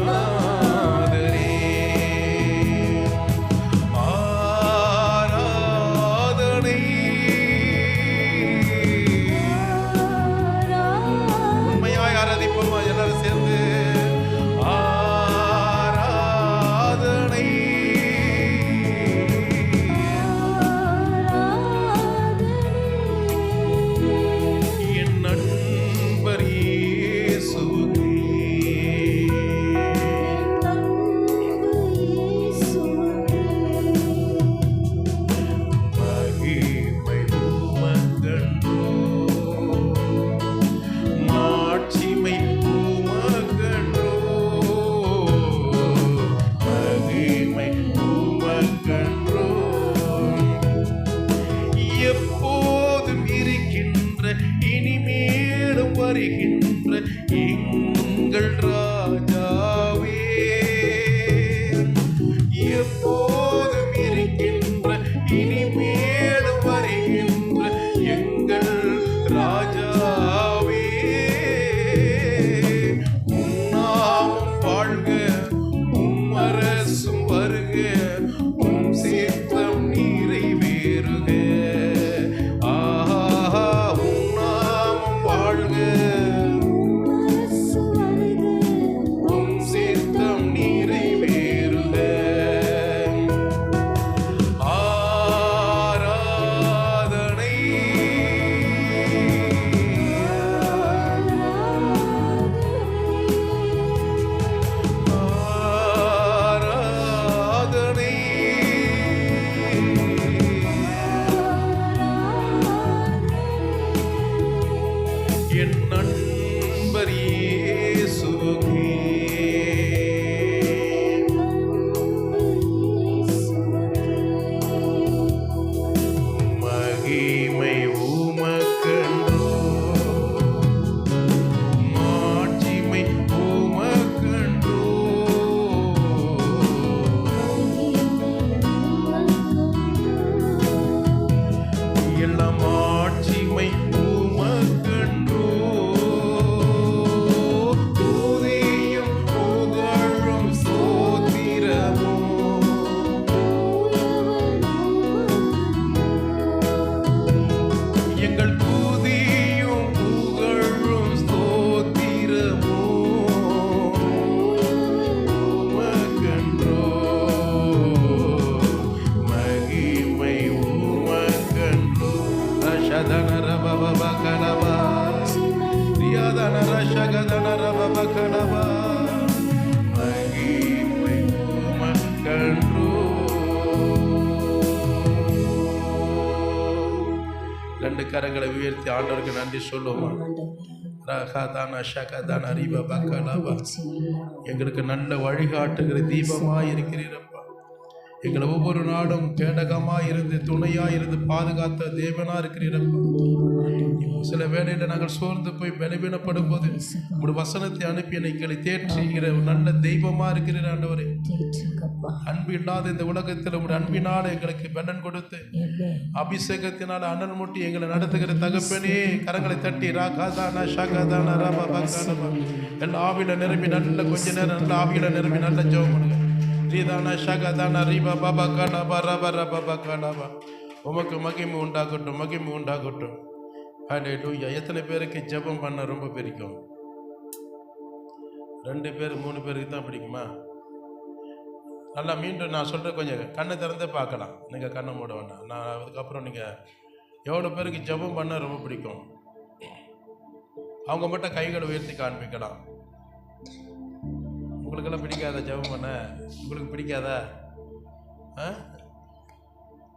அபிஷேகநாதரே. ஆராதனை உண்மையாய் ஆராதிப்போமா எல்லாரும் சேர்ந்து? ஆராதனை கரங்களை உயர்த்தி ஆண்டவருக்கு நன்றி சொல்லுவோமா? எங்களுக்கு நல்ல வழிகாட்டுகிற தீபமாய் இருக்கிறீரப்பா. எங்களை ஒவ்வொரு நாளும் கேடகமாக இருந்து துணையாக இருந்து பாதுகாத்த தேவனாக இருக்கிறீரப்பா. சில வேளையில் நாங்கள் சோர்ந்து போய் பலவீனப்படும் போது ஒரு வசனத்தை அனுப்பி எங்களை தேற்றுகிற நல்ல தெய்வமாக இருக்கிறீர் ஆண்டவரே. அன்பு இல்லாத இந்த உலகத்தில் ஒரு அன்பினால் எங்களுக்கு பலன் கொடுத்து அபிஷேகத்தினால் அனல் மூட்டி எங்களை நடத்துகிற தகப்பனே, கரங்களை தட்டி எல்லா ஆவியில நிரம்பி நல்ல கொஞ்ச நேரம் நல்ல ஆவியில நிரம்பி நல்ல ஜெபம் பண்ணுங்க. உமக்கு மகிமை உண்டாகட்டும், மகிமை உண்டாகட்டும். ஹல்லேலூயா. எத்தனை பேருக்கு ஜெபம் பண்ண ரொம்ப பிடிக்கும்? 2 பேர் 3 பேருக்கு தான் பிடிக்குமா? நல்லா மீண்டும் நான் சொல்கிறேன், கொஞ்சம் கண்ணை திறந்தே பார்க்கலாம். நீங்கள் கண்ணை மூட வேண்டாம். நான் அதுக்கப்புறம் நீங்கள் எவ்வளோ பேருக்கு ஜெபம் பண்ண ரொம்ப பிடிக்கும்? அவங்க மட்டும் கைகளை உயர்த்தி காண்பிக்கலாம். உங்களுக்கெல்லாம் பிடிக்காதா ஜெபம் பண்ண? உங்களுக்கு பிடிக்காதா?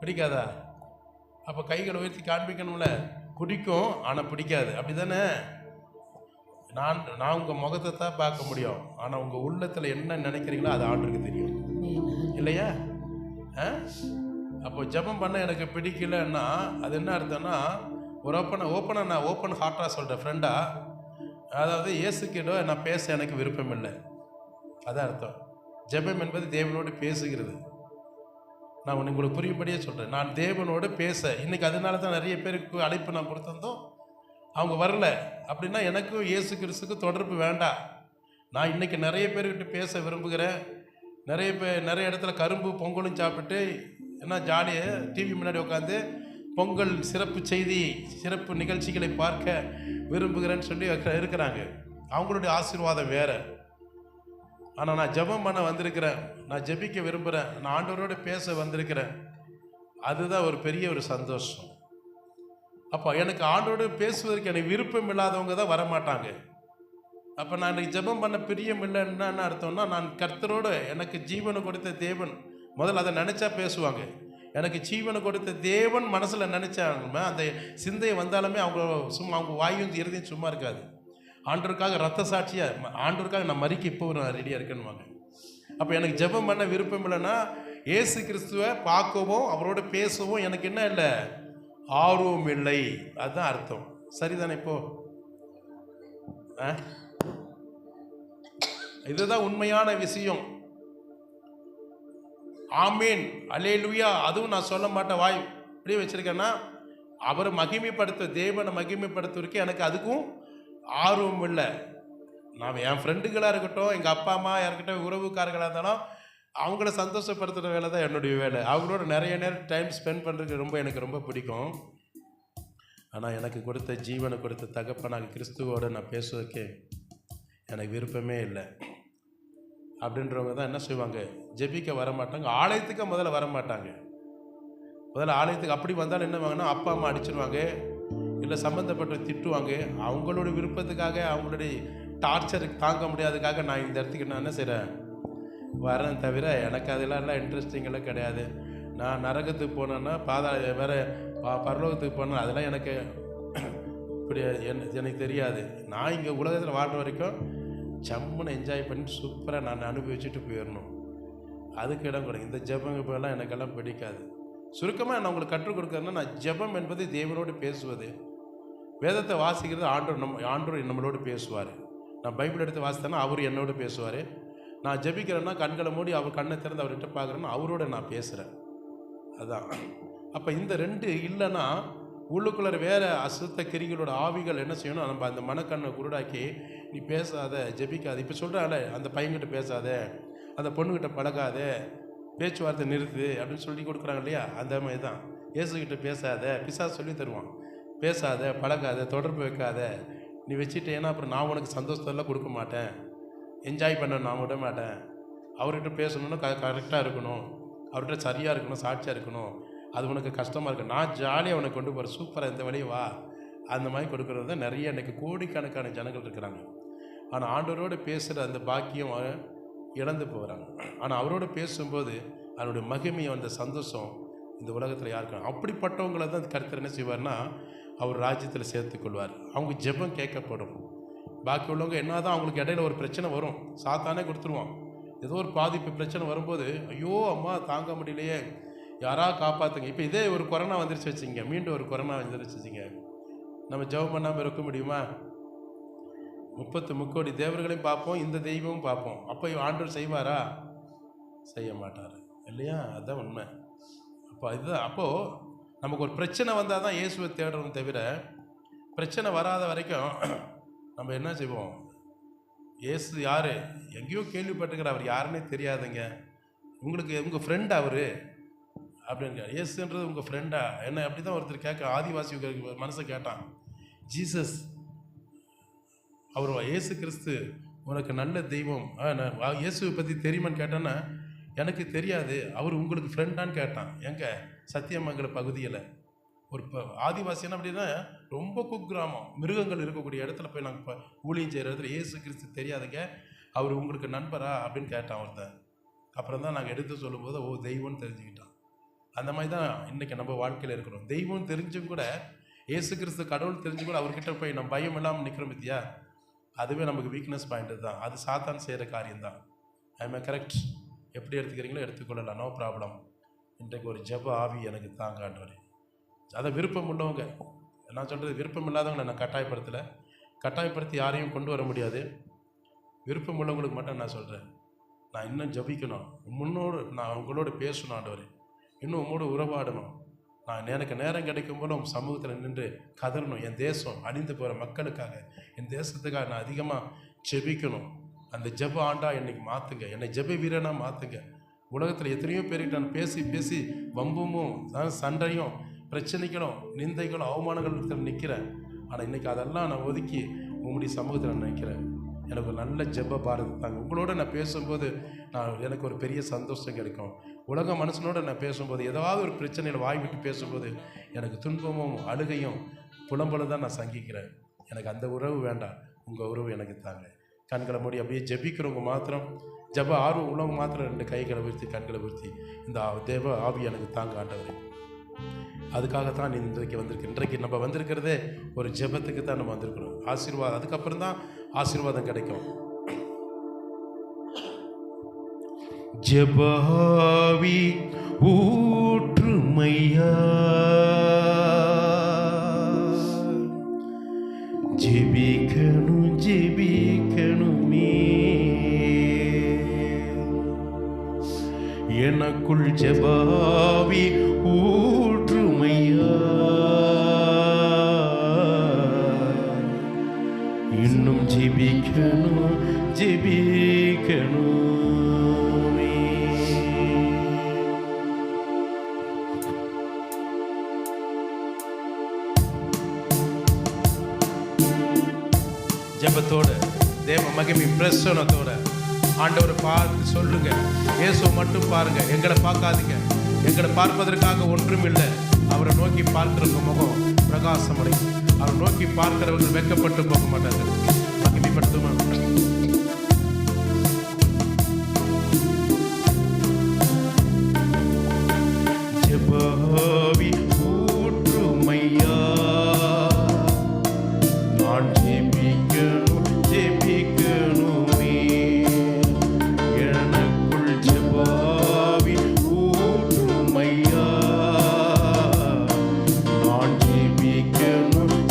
பிடிக்காதா? அப்போ கைகளை உயர்த்தி காண்பிக்கணும்ல. பிடிக்கும், ஆனால் பிடிக்காது, அப்படி தானே? நான் உங்கள் முகத்தை தான் பார்க்க முடியும், ஆனால் உங்கள் உள்ளத்தில் என்ன நினைக்கிறீங்களோ அது ஆண்டவருக்கு தெரியும், இல்லையா? அப்போ ஜெபம் பண்ண எனக்கு பிடிக்கலன்னா அது என்ன அர்த்தம்னா, ஒரு ஓப்பன் ஹார்ட்டாக சொல்கிறேன் ஃப்ரெண்டாக, அதாவது இயேசுக்கிட்ட நான் பேச எனக்கு விருப்பம் இல்லை, அதான் அர்த்தம். ஜெபம் என்பது தேவனோடு பேசுகிறது. நான் உங்களுக்கு புரியும்படியே சொல்கிறேன். நான் தேவனோடு பேச இன்றைக்கி, அதனால தான் நிறைய பேருக்கு அழைப்பு நான் கொடுத்திருந்தோம், அவங்க வரல. அப்படின்னா எனக்கும் இயேசு கிறிஸ்துக்கும் தொடர்பு வேண்டாம். நான் இன்றைக்கி நிறைய பேர்கிட்ட பேச விரும்புகிறேன். நிறைய இடத்துல கரும்பு பொங்கலும் சாப்பிட்டு என்ன ஜாலியாக டிவி முன்னாடி உட்காந்து பொங்கல் சிறப்பு செய்தி சிறப்பு நிகழ்ச்சிகளை பார்க்க விரும்புகிறேன்னு சொல்லி இருக்கிறாங்க. அவங்களுடைய ஆசீர்வாதம் வேறு. ஆனால் நான் ஜெபம் பண்ண வந்திருக்கிறேன், நான் ஜெபிக்க விரும்புகிறேன், நான் ஆண்டவரோடு பேச வந்திருக்கிறேன். அதுதான் ஒரு பெரிய ஒரு சந்தோஷம். அப்போ எனக்கு ஆண்டவரோடு பேசுவதற்கு எனக்கு விருப்பம் இல்லாதவங்க தான் வரமாட்டாங்க. அப்போ நான் எனக்கு ஜெபம் பண்ண பிரியம் இல்லைன்னா என்ன அர்த்தம்னா, நான் கர்த்தரோடு எனக்கு ஜீவனை கொடுத்த தேவன், முதல்ல அதை நினச்சா பேசுவாங்க. எனக்கு ஜீவனை கொடுத்த தேவன் மனசில் நினச்சாலுமே அந்த சிந்தை வந்தாலுமே அவங்க வாயும் இறுதியும் சும்மா இருக்காது. ஆண்டவருக்காக ரத்த சாட்சியாக, ஆண்டவருக்காக நான் மறிக்க இப்போ நான் ரெடியாக இருக்கேன்னு. அப்போ எனக்கு ஜெபம் பண்ண விருப்பம் இல்லைன்னா இயேசு கிறிஸ்துவை பார்க்கவும் அவரோட பேசவும் எனக்கு என்ன இல்லை, ஆர்வம் இல்லை. அதுதான் அர்த்தம். சரிதானே? இப்போ இதுதான் உண்மையான விஷயம். ஆமீன், அல்லேலூயா. அதுவும் நான் சொல்ல மாட்டேன், வாய் இப்படியே வச்சிருக்கேன்னா அவரை மகிமைப்படுத்த, தேவனை மகிமைப்படுத்துவதற்கு எனக்கு அதுக்கும் ஆர்வம் இல்லை. நான் என் ஃப்ரெண்டுகளாக இருக்கட்டும், எங்கள் அப்பா அம்மா யாருக்கிட்ட உறவுக்காரர்களாக இருந்தாலும் அவங்கள சந்தோஷப்படுத்துகிற வேலை தான் என்னுடைய வேலை. அவங்களோட நிறைய நேரம் டைம் ஸ்பெண்ட் பண்ணுறதுக்கு எனக்கு ரொம்ப பிடிக்கும். ஆனால் எனக்கு கொடுத்த ஜீவனை கொடுத்த தகப்பனாக கிறிஸ்துவோடு நான் பேசுவதற்கே எனக்கு விருப்பமே இல்லை. அப்படின்றவங்க தான் என்ன செய்வாங்க, ஜெபிக்க வரமாட்டாங்க, ஆலயத்துக்கு முதல்ல வரமாட்டாங்க. முதல்ல ஆலயத்துக்கு அப்படி வந்தாலும் என்ன வாங்கன்னா, அப்பா அம்மா அடிச்சிருவாங்க, இல்லை சம்மந்தப்பட்ட திட்டுவாங்க. அவங்களோட விருப்பத்துக்காக, அவங்களுடைய டார்ச்சருக்கு தாங்க முடியாததுக்காக நான் இந்த இடத்துக்கு நான் என்ன செய்கிறேன், வரேன். தவிர எனக்கு அதெல்லாம் இன்ட்ரெஸ்டிங்கெல்லாம் கிடையாது. நான் நரகத்துக்கு போனேன்னா வேறு பரலோகத்துக்கு போனேன்னா அதெல்லாம் எனக்கு இப்படி எனக்கு தெரியாது. நான் இங்கே உலகத்தில் வாழ்ற வரைக்கும் ஜம்முன்னு என்ஜாய் பண்ணி சூப்பராக நான் அனுபவிச்சுட்டு போயிடணும். அதுக்கு இடம் கொடுங்க. இந்த ஜெபம் இப்போலாம் எனக்கெல்லாம் பிடிக்காது. சுருக்கமாக நான் உங்களுக்கு கற்றுக் கொடுக்குறேன்னா, நான் ஜெபம் என்பது தேவனோடு பேசுவது. வேதத்தை வாசிக்கிறது ஆண்டவர் நம்மளோடு பேசுவார். நான் பைபிள் எடுத்து வாசித்தேன்னா அவர் என்னோடு பேசுவார். நான் ஜெபிக்கிறேன்னா கண்களை மூடி அவர் கண்ணை திறந்து அவர்கிட்ட பார்க்குறேன்னா அவரோட நான் பேசுகிறேன். அதுதான். அப்போ இந்த 2 இல்லைன்னா உள்ளுக்குள்ளே வேறு அசுத்த கிரிகளோட ஆவிகள் என்ன செய்யணும், நம்ம அந்த மனக்கண்ணை குருடாக்கி நீ பேசாத, ஜெபிக்காத. இப்போ சொல்கிறால, அந்த பையன்கிட்ட பேசாத, அந்த பொண்ணுக்கிட்ட பழகாத, பேச்சுவார்த்தை நிறுத்து அப்படின்னு சொல்லி கொடுக்குறாங்க இல்லையா? அந்த மாதிரி தான் இயேசுக்கிட்ட பேசாத, பிசாசு சொல்லி தருவான். பேசாத, பழகாத, தொடர்பு வைக்காத, நீ வச்சுட்டேன்னா அப்புறம் நான் உனக்கு சந்தோஷத்தெல்லாம் கொடுக்க மாட்டேன், என்ஜாய் பண்ண நான் விட மாட்டேன். அவர்கிட்ட பேசணுன்னா கரெக்டாக இருக்கணும், அவர்கிட்ட சரியாக இருக்கணும், சாட்சியாக இருக்கணும். அது உனக்கு கஷ்டமாக இருக்குது, நான் ஜாலியாக உனக்கு கொண்டு போகிறேன், சூப்பராக இந்த வழியை வா, அந்த மாதிரி கொடுக்குறது தான் நிறைய இன்றைக்கி கோடிக்கணக்கான ஜனங்கள் இருக்கிறாங்க. ஆனால் ஆண்டவரோடு பேசுகிற அந்த பாக்கியம் இழந்து போகிறாங்க. ஆனால் அவரோடு பேசும்போது அதனுடைய மகிமையை, அந்த சந்தோஷம் இந்த உலகத்தில் யாருக்கும். அப்படிப்பட்டவங்களை தான் கர்த்தர் என்ன செய்வார்னா, அவர் ராஜ்யத்தில் சேர்த்துக்கொள்வார். அவங்க ஜெபம் கேட்கப்படும். பாக்கி உள்ளவங்க என்ன தான் அவங்களுக்கு இடையில ஒரு பிரச்சனை வரும், சாத்தானே கொடுத்துருவான். ஏதோ ஒரு பாதிப்பு பிரச்சனை வரும்போது, ஐயோ அம்மா தாங்க முடியலையே, யாராவது காப்பாற்றுங்க. இப்போ இதே ஒரு கொரோனா வந்துருச்சு வச்சுங்க, மீண்டும் ஒரு கொரோனா வந்துருச்சு வச்சுங்க, நம்ம ஜெபம் பண்ணாமல் இருக்க முடியுமா? 33 கோடி தேவர்களையும் பார்ப்போம், இந்த தெய்வமும் பார்ப்போம். அப்போ ஆண்டவர் செய்வாரா? செய்ய மாட்டார் இல்லையா? அதுதான் உண்மை. அப்போது நமக்கு ஒரு பிரச்சனை வந்தால் தான் இயேசுவை தேடுறோம் தவிர, பிரச்சனை வராத வரைக்கும் நம்ம என்ன செய்வோம்? இயேசு யார்? எங்கேயோ கேள்விப்பட்டுக்கிற, அவர் யாருன்னே தெரியாதுங்க. உங்களுக்கு உங்கள் ஃப்ரெண்ட் அவர் அப்படிங்க. இயேசுன்றது உங்கள் ஃப்ரெண்டா என்ன? அப்படி தான் ஒருத்தர் கேட்க, ஆதிவாசி மனசை கேட்டான். ஜீசஸ் அவர் இயேசு கிறிஸ்து உனக்கு நல்ல தெய்வம், இயேசுவை பற்றி தெரியுமான்னு கேட்டான்னா, எனக்கு தெரியாது, அவர் உங்களுக்கு ஃப்ரெண்டான்னு கேட்டான். எங்கே? சத்தியமங்கல பகுதியில் ஒரு ஆதிவாசியான அப்படின்னா ரொம்ப குக்கிராமம், மிருகங்கள் இருக்கக்கூடிய இடத்துல போய் நாங்கள் இப்போ ஊழியம் செய்கிற இடத்துல இயேசு கிறிஸ்து தெரியாதுங்க, அவர் உங்களுக்கு நண்பரா அப்படின்னு கேட்டான் ஒருத்தன். அப்புறம் தான் நாங்கள் எடுத்து சொல்லும்போது, ஓ தெய்வம்னு தெரிஞ்சுக்கிட்டான். அந்த மாதிரி தான் இன்றைக்கி நம்ம வாழ்க்கையில் இருக்கிறோம். தெய்வம் தெரிஞ்சும் கூட, இயேசு கிறிஸ்து கடவுள் தெரிஞ்சும் கூட அவர்கிட்ட போய் நம்ம பயம் இல்லாமல் நிற்கிறோம் பத்தியா? அதுவே நமக்கு வீக்னஸ் பாயிண்ட்டு தான். அது சாத்தான் செய்கிற காரியம்தான். I correct? எப்படி எடுத்துக்கிறீங்களோ எடுத்துக்கொள்ளலாம், நோ ப்ராப்ளம். இன்றைக்கு ஒரு ஜெப ஆவி எனக்கு தாங்க ஆண்டவரே. அதை விருப்பம் உள்ளவங்க, நான் சொல்கிறது விருப்பம் இல்லாதவங்களை நான் கட்டாயப்படுத்தி யாரையும் கொண்டு வர முடியாது. விருப்பம் உள்ளவங்களுக்கு மட்டும் நான் சொல்கிறேன், நான் இன்னும் ஜபிக்கணும், நான் உங்களோட பேசணும் ஆண்டவரே, இன்னும் உங்களோட உறவாடணும். நான் எனக்கு நேரம் கிடைக்கும் போது உங்கள் சமூகத்தில் நின்று கதறணும். என் தேசம் அழிந்து போகிற மக்களுக்காக, என் தேசத்துக்காக நான் அதிகமாக ஜெபிக்கணும். அந்த ஜெப ஆண்டா என்னைக்கு மாற்றுங்க, என்னை ஜெப வீரனாக மாற்றுங்க. உலகத்தில் எத்தனையோ பேர்கிட்ட நான் பேசி வம்புமும் சண்டையும் பிரச்சனைகளும் நிந்தைகளும் அவமானங்கள் நிற்கிறேன். ஆனால் இன்றைக்கி அதெல்லாம் நான் ஒதுக்கி உங்களுடைய சமூகத்தில் நான் நிற்கிறேன். எனக்கு ஒரு நல்ல ஜெப பாரதி தாங்க. உங்களோட நான் பேசும்போது எனக்கு ஒரு பெரிய சந்தோஷம் கிடைக்கும். உலக மனுஷனோடு நான் பேசும்போது, ஏதாவது ஒரு பிரச்சனையில் வாய் விட்டு பேசும்போது எனக்கு துன்பமும் அழுகையும் புலம்பலும் தான் நான் சங்கிக்கிறேன். எனக்கு அந்த உறவு வேண்டாம், உங்கள் உறவு எனக்கு தாங்க. கண்களை மூடி அப்படியே ஜெபிக்கிறவங்க மாத்திரம், ஜெப ஆர்வம் உள்ளவங்க மாத்திரம் 2 கைகளை விருத்தி கண்களை விருத்தி, இந்த தேவ ஆவி எனக்கு தாங்க ஆண்டவரே. அதுக்காகத்தான் இன்றைக்கு வந்திருக்கு. இன்றைக்கு நம்ம வந்திருக்கிறதே ஒரு ஜெபத்துக்கு தான் நம்ம வந்திருக்கிறோம். ஆசீர்வாதம், அதுக்கப்புறம் தான் ஆசீர்வாதம் கிடைக்கும். ஜெபாவி ஊற்றுமையா, ஜெபிக்கணுமே எனக்குள் ஜெபாவி ஊற்றுமையா, இன்னும் ஜெபிக்கணுமே. ஜெபத்தோட தேவ மகிமை பிரசன்னத்தோட ஆண்டவரை பார்த்து சொல்லுங்க, இயேசுவை மட்டும் பாருங்க, எங்களை பார்க்காதீங்க. எங்களை பார்ப்பதற்காக ஒன்றும் இல்லை. அவரை நோக்கி பார்க்கிறவங்க முகம் பிரகாசம் அடையும். அவரை நோக்கி பார்க்கிறவர்கள் வெட்கப்பட்டு போக மாட்டார்கள். மகிமைப்படுத்துமா? ஜெபாவி ஊற்றுமையா, நான் ஜெபிக்கணுமே எனக்குள் ஜெபாவி ஊற்றுமையா, நான்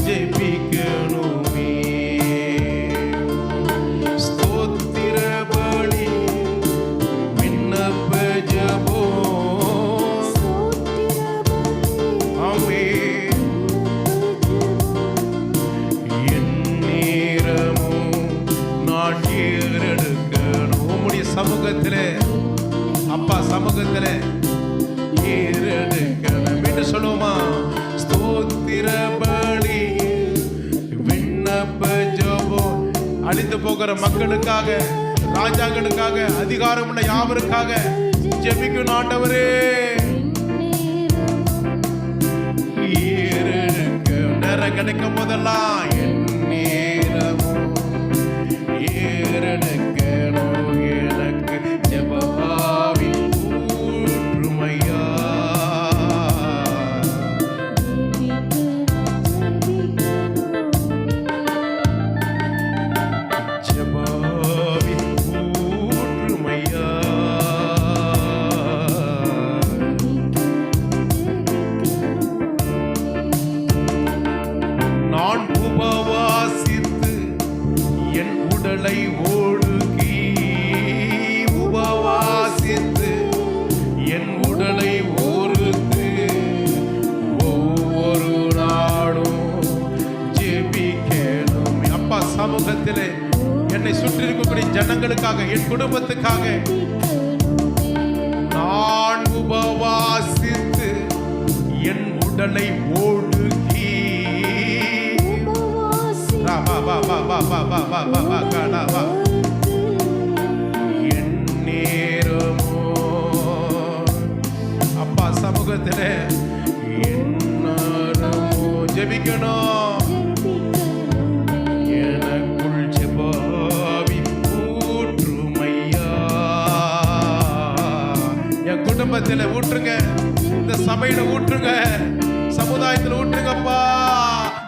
ஜெபிக்கணுமே. ஸ்தோத்திர பலி விண்ணப்ப ஜெபம், ஆமென். என் நேரமும் நான் ஏறெடுக்கணும் உம்முடைய சமூகத்திலே, அப்பா சமூகத்திலே ஏறெடுக்கணும் என்று சொல்லுவோமா? ஸ்தோத்திர பலி விண்ணப்ப ஜெபம், அழிந்து போகிற மக்களுக்காக, ராஜாக்களுக்காக, அதிகாரம் உள்ள யாவருக்காக ஜெபிக்கணும் ஆண்டவரே. ஏறெடுக்க நேரம் கிடைக்கும் போதெல்லாம் என் நேரமும் ஏறெடுக்கணும் எனக்கு ஜெபாவி ஊற்றுமையா, என் குடும்பத்துக்காக நான் உபவாசித்து என் உடலை ஒடுக்கி என் நேரமோ அப்பா சமூகத்தில் என்னமோ ஜெபிக்கணும். எனக்குள் ஜெபாவி ஊற்றுமையா. என் குடும்பத்தில் ஊற்றுங்க, இந்த சபையில ஊற்றுங்க, சமுதாயத்தில் ஊற்றுங்கப்பா.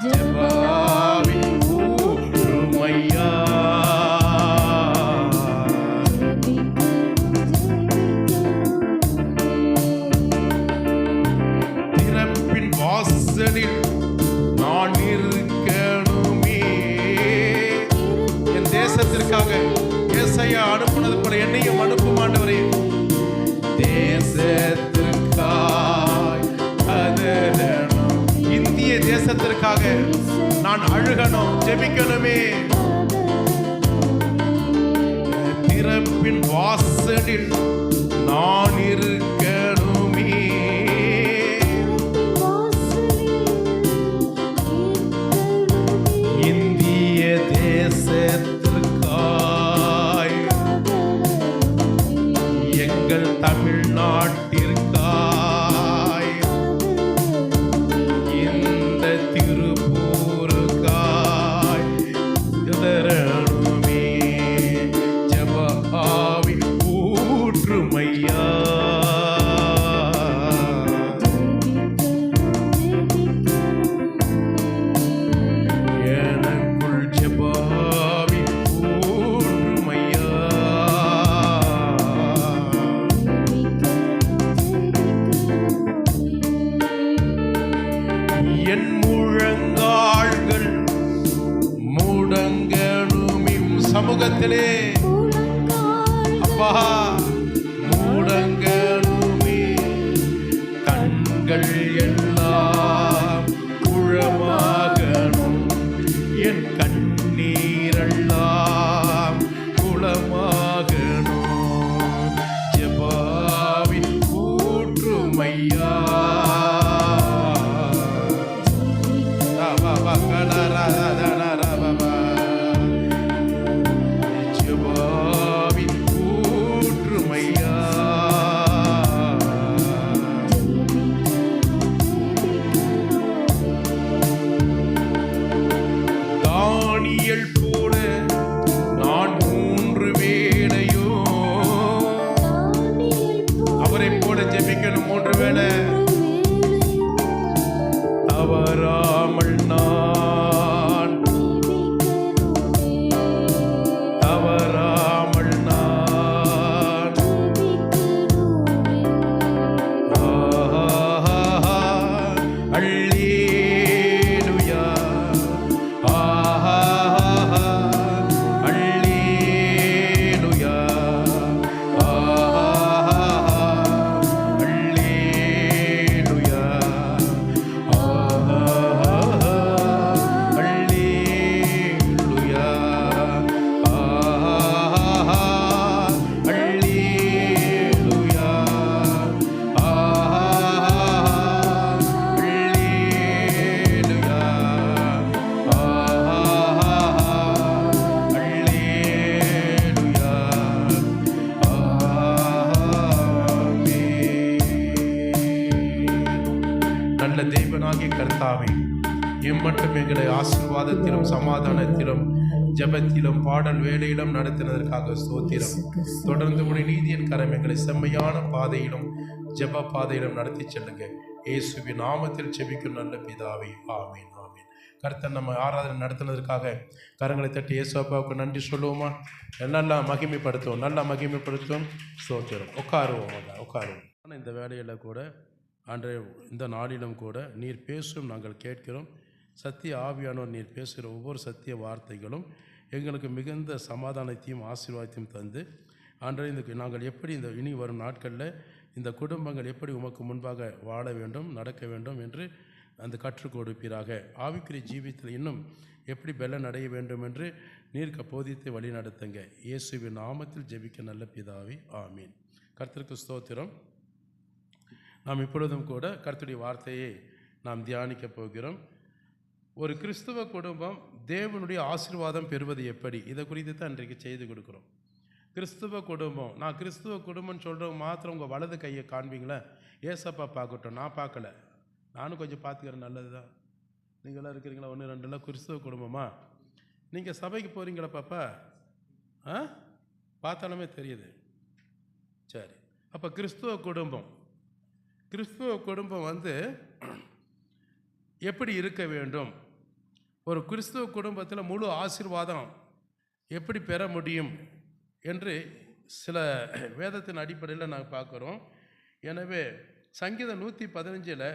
ஜெபாவி ஊற்றுமையா. திறப்பின் வாசலில் நான் இருக்கணுமே. என் தேசத்திற்காக ஏசாயா அனுப்புனது போல என்னையும் அனுப்பும் ஆண்டவரே. தேசத்திற்காய் கதறணும், இந்திய தேசத்திற்காக நான் அழுகணும், ஜெபிக்கணுமே. திறப்பின் வாசலில் நான் இருக்கணுமே. இந்திய தேசத்திற்காய், எங்கள் தமிழ்நாட்டிற்காய், இந்த திருப்பூருக்காய் கதறணுமே. ஜெபாவி ஊற்றுமையா. எனக்குள் ஜெபாவி ஊற்றுமையா. என் முழங்கால்கள் முடங்கணுமே சமூகத்திலே அப்பா. முடங்கணுமே. கண்கள் எல்லாம் குளமாகணும், என் கண்ணீரெல்லாம் குளமாகணும். ஜெபாவின் ஊற்றுமையா. ஜெபாவின் ஊற்றுமையா. தானியேல் போல நான் 3 வேளையும் அவரை போல ஜெபிக்கணும். 3 வேளை தவறாமல் நான், தவறாமல் நான். அல்லேலூயா. அல்லேலூயா. அல்லேலூயா. நல்ல தேவனாகிய கர்த்தாவே, இம்மட்டும் எங்களை ஆசீர்வாதத்திலும் சமாதானத்திலும் ஜெபத்திலும் பாடல் வேலையிலும் நடத்தினதற்காக ஸ்தோத்திரம். தொடர்ந்து உடைய நீதியின் கரம் எங்களை செம்மையான பாதையிலும் ஜெப பாதையிலும் நடத்தி செல்லுங்க. இயேசுவின் நாமத்தில் ஜெபிக்கும் நல்ல பிதாவே, ஆமீன் ஆமீன். கர்த்தர் நம்ம ஆராதனை நடத்தினதற்காக கரங்களை தட்டி இயேசுவுக்கு நன்றி சொல்லுவோமா? நல்லா மகிமைப்படுத்துவோம், நல்லா மகிமைப்படுத்துவோம். ஸ்தோத்திரம். உட்காருவோம். இந்த வேலையில் கூட அன்றைய இந்த நாளிலும் கூட நீர் பேசும் நாங்கள் கேட்கிறோம். சத்திய ஆவியானோர் நீர் பேசுகிற ஒவ்வொரு சத்திய வார்த்தைகளும் எங்களுக்கு மிகுந்த சமாதானத்தையும் ஆசீர்வாதத்தையும் தந்து அன்றைய நாங்கள் எப்படி இந்த இனி வரும் நாட்களில் இந்த குடும்பங்கள் எப்படி உமக்கு முன்பாக வாழ வேண்டும், நடக்க வேண்டும் என்று அந்த கற்றுக் கொடுப்பீராக. ஆவிக்குரிய ஜீவியத்தில் இன்னும் எப்படி பெலன் அடைய வேண்டும் என்று நீர்க்க போதித்து வழி நடத்துங்க. இயேசுவின் நாமத்தில் ஜெபிக்க நல்ல பிதாவே, ஆமீன். கர்த்தருக்கு ஸ்தோத்திரம். நாம் இப்பொழுதும் கூட கர்த்தருடைய வார்த்தையை நாம் தியானிக்க போகிறோம். ஒரு கிறிஸ்துவ குடும்பம் தேவனுடைய ஆசீர்வாதம் பெறுவது எப்படி, இதை குறித்து தான் இன்றைக்கு செய்து கொடுக்குறோம். கிறிஸ்துவ குடும்பம், நான் கிறிஸ்துவ குடும்பம்னு சொல்கிறவங்க மாத்திரம் உங்கள் வலது கையை காண்பீங்களேன். ஏசப்பா பார்க்கட்டும், நான் பார்க்கல, நானும் கொஞ்சம் பார்த்துக்கிறேன், நல்லது தான். நீங்களாம் இருக்கிறீங்களா 1 2 கிறிஸ்துவ குடும்பமா? நீங்கள் சபைக்கு போகிறீங்களா பாப்பா? பார்த்தாலுமே தெரியுது. சரி, அப்போ கிறிஸ்துவ குடும்பம் எப்படி இருக்க வேண்டும், ஒரு கிறிஸ்துவ குடும்பத்தில் முழு ஆசீர்வாதம் எப்படி பெற முடியும் என்று சில வேதத்தின் அடிப்படையில் நாங்கள் பார்க்குறோம். எனவே சங்கீதம் 115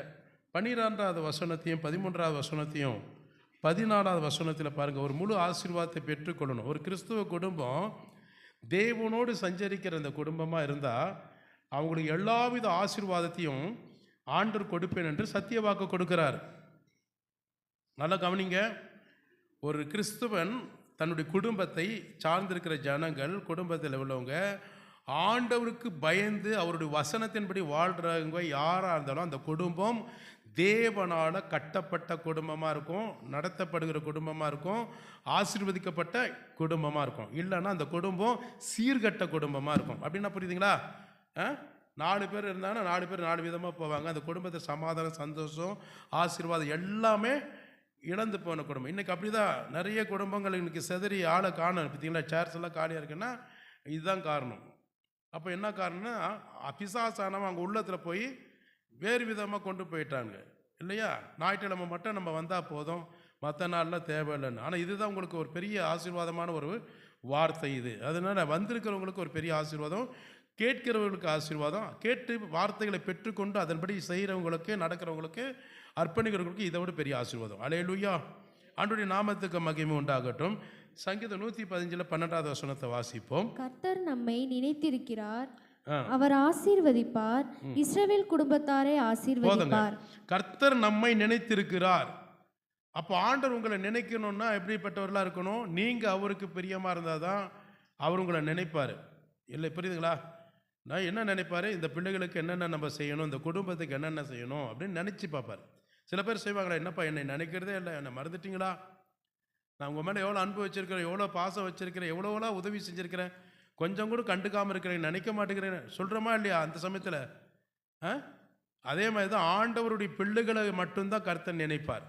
12வது வசனத்தையும் 13வது வசனத்தையும் 14வது வசனத்தில் பாருங்கள். ஒரு முழு ஆசீர்வாதத்தை பெற்றுக்கொள்ளணும். ஒரு கிறிஸ்துவ குடும்பம் தேவனோடு சஞ்சரிக்கிற அந்த குடும்பமாக இருந்தால் அவங்களுக்கு எல்லாவித ஆசீர்வாதத்தையும் ஆண்டவர் கொடுப்பேன் என்று சத்திய வாக்கு கொடுக்கிறார். நல்லா கவனிங்க. ஒரு கிறிஸ்துவன் தன்னுடைய குடும்பத்தை சார்ந்திருக்கிற ஜனங்கள், குடும்பத்தில் உள்ளவங்க ஆண்டவருக்கு பயந்து அவருடைய வசனத்தின்படி வாழ்கிறவங்க யாராக இருந்தாலும் அந்த குடும்பம் தேவனால் கட்டப்பட்ட குடும்பமாக இருக்கும், நடத்தப்படுகிற குடும்பமாக இருக்கும், ஆசீர்வதிக்கப்பட்ட குடும்பமாக இருக்கும். இல்லைன்னா அந்த குடும்பம் சீர்கட்ட குடும்பமாக இருக்கும். அப்படின்னா புரியுதுங்களா? 4 பேர் இருந்தாங்கன்னா 4 பேர் 4 விதமாக போவாங்க. அந்த குடும்பத்தை சமாதானம், சந்தோஷம், ஆசீர்வாதம் எல்லாமே இழந்து போன குடும்பம். இன்றைக்கி அப்படி தான் நிறைய குடும்பங்கள் இன்றைக்கி செதறி ஆளை காணும். பார்த்தீங்களா, சேர்ஸ் எல்லாம் காலியாக இருக்குன்னா இதுதான் காரணம். அப்போ என்ன காரணம்னா, பிசாசானவன் அங்கே உள்ளத்தில் போய் வேறு விதமாக கொண்டு போயிட்டாங்க இல்லையா? ஞாயிற்றுக்கிழமை மட்டும் நம்ம வந்தால் போதும், மற்ற நாளில் தேவையில்லைன்னு. ஆனால் இதுதான் உங்களுக்கு ஒரு பெரிய ஆசீர்வாதமான ஒரு வார்த்தை இது. அதனால் வந்திருக்கிறவங்களுக்கு ஒரு பெரிய ஆசீர்வாதம், கேட்கிறவர்களுக்கு ஆசீர்வாதம், கேட்டு வார்த்தைகளை பெற்றுக்கொண்டு அதன்படி செய்கிறவங்களுக்கு, நடக்கிறவங்களுக்கு, அர்ப்பணிக்கிறவங்களுக்கு இதை விட பெரிய ஆசீர்வாதம். அல்லேலூயா. ஆண்டவருடைய நாமத்துக்கு மகிமை உண்டாகட்டும். சங்கீதம் 115 12வது வசனத்தை வாசிப்போம். கர்த்தர் நம்மை நினைத்திருக்கிறார், அவர் ஆசீர்வதிப்பார், இஸ்ரவேல் குடும்பத்தாரை ஆசீர்வதிப்பார். கர்த்தர் நம்மை நினைத்திருக்கிறார். அப்போ ஆண்டவர் உங்களை நினைக்கணும்னா எப்படிப்பட்டவர்களாக இருக்கணும்? நீங்கள் அவருக்கு பிரியமாக இருந்தால் தான் அவர் உங்களை நினைப்பார். இல்லை, புரியுதுங்களா? நான் என்ன நினைப்பார், இந்த பிள்ளைகளுக்கு என்னென்ன நம்ம செய்யணும், இந்த குடும்பத்துக்கு என்னென்ன செய்யணும் அப்படின்னு நினச்சி பார்ப்பார். சில பேர் செய்வாங்களா, என்னப்பா என்னை நினைக்கிறதே இல்லை, என்னை மறந்துட்டிங்களா, நான் உங்கள் மேலே எவ்வளோ அன்பு வச்சுருக்கிறேன், எவ்வளோ பாசம் வச்சுருக்கிறேன், எவ்வளோவா உதவி செஞ்சுருக்கிறேன், கொஞ்சம் கூட கண்டுக்காமல் இருக்கிறேன், நினைக்க மாட்டேங்கிறேன் சொல்கிறோமா இல்லையா? அந்த சமயத்தில் அதே மாதிரி தான் ஆண்டவருடைய பிள்ளைகளை மட்டும்தான் கர்த்தர் நினைப்பார்.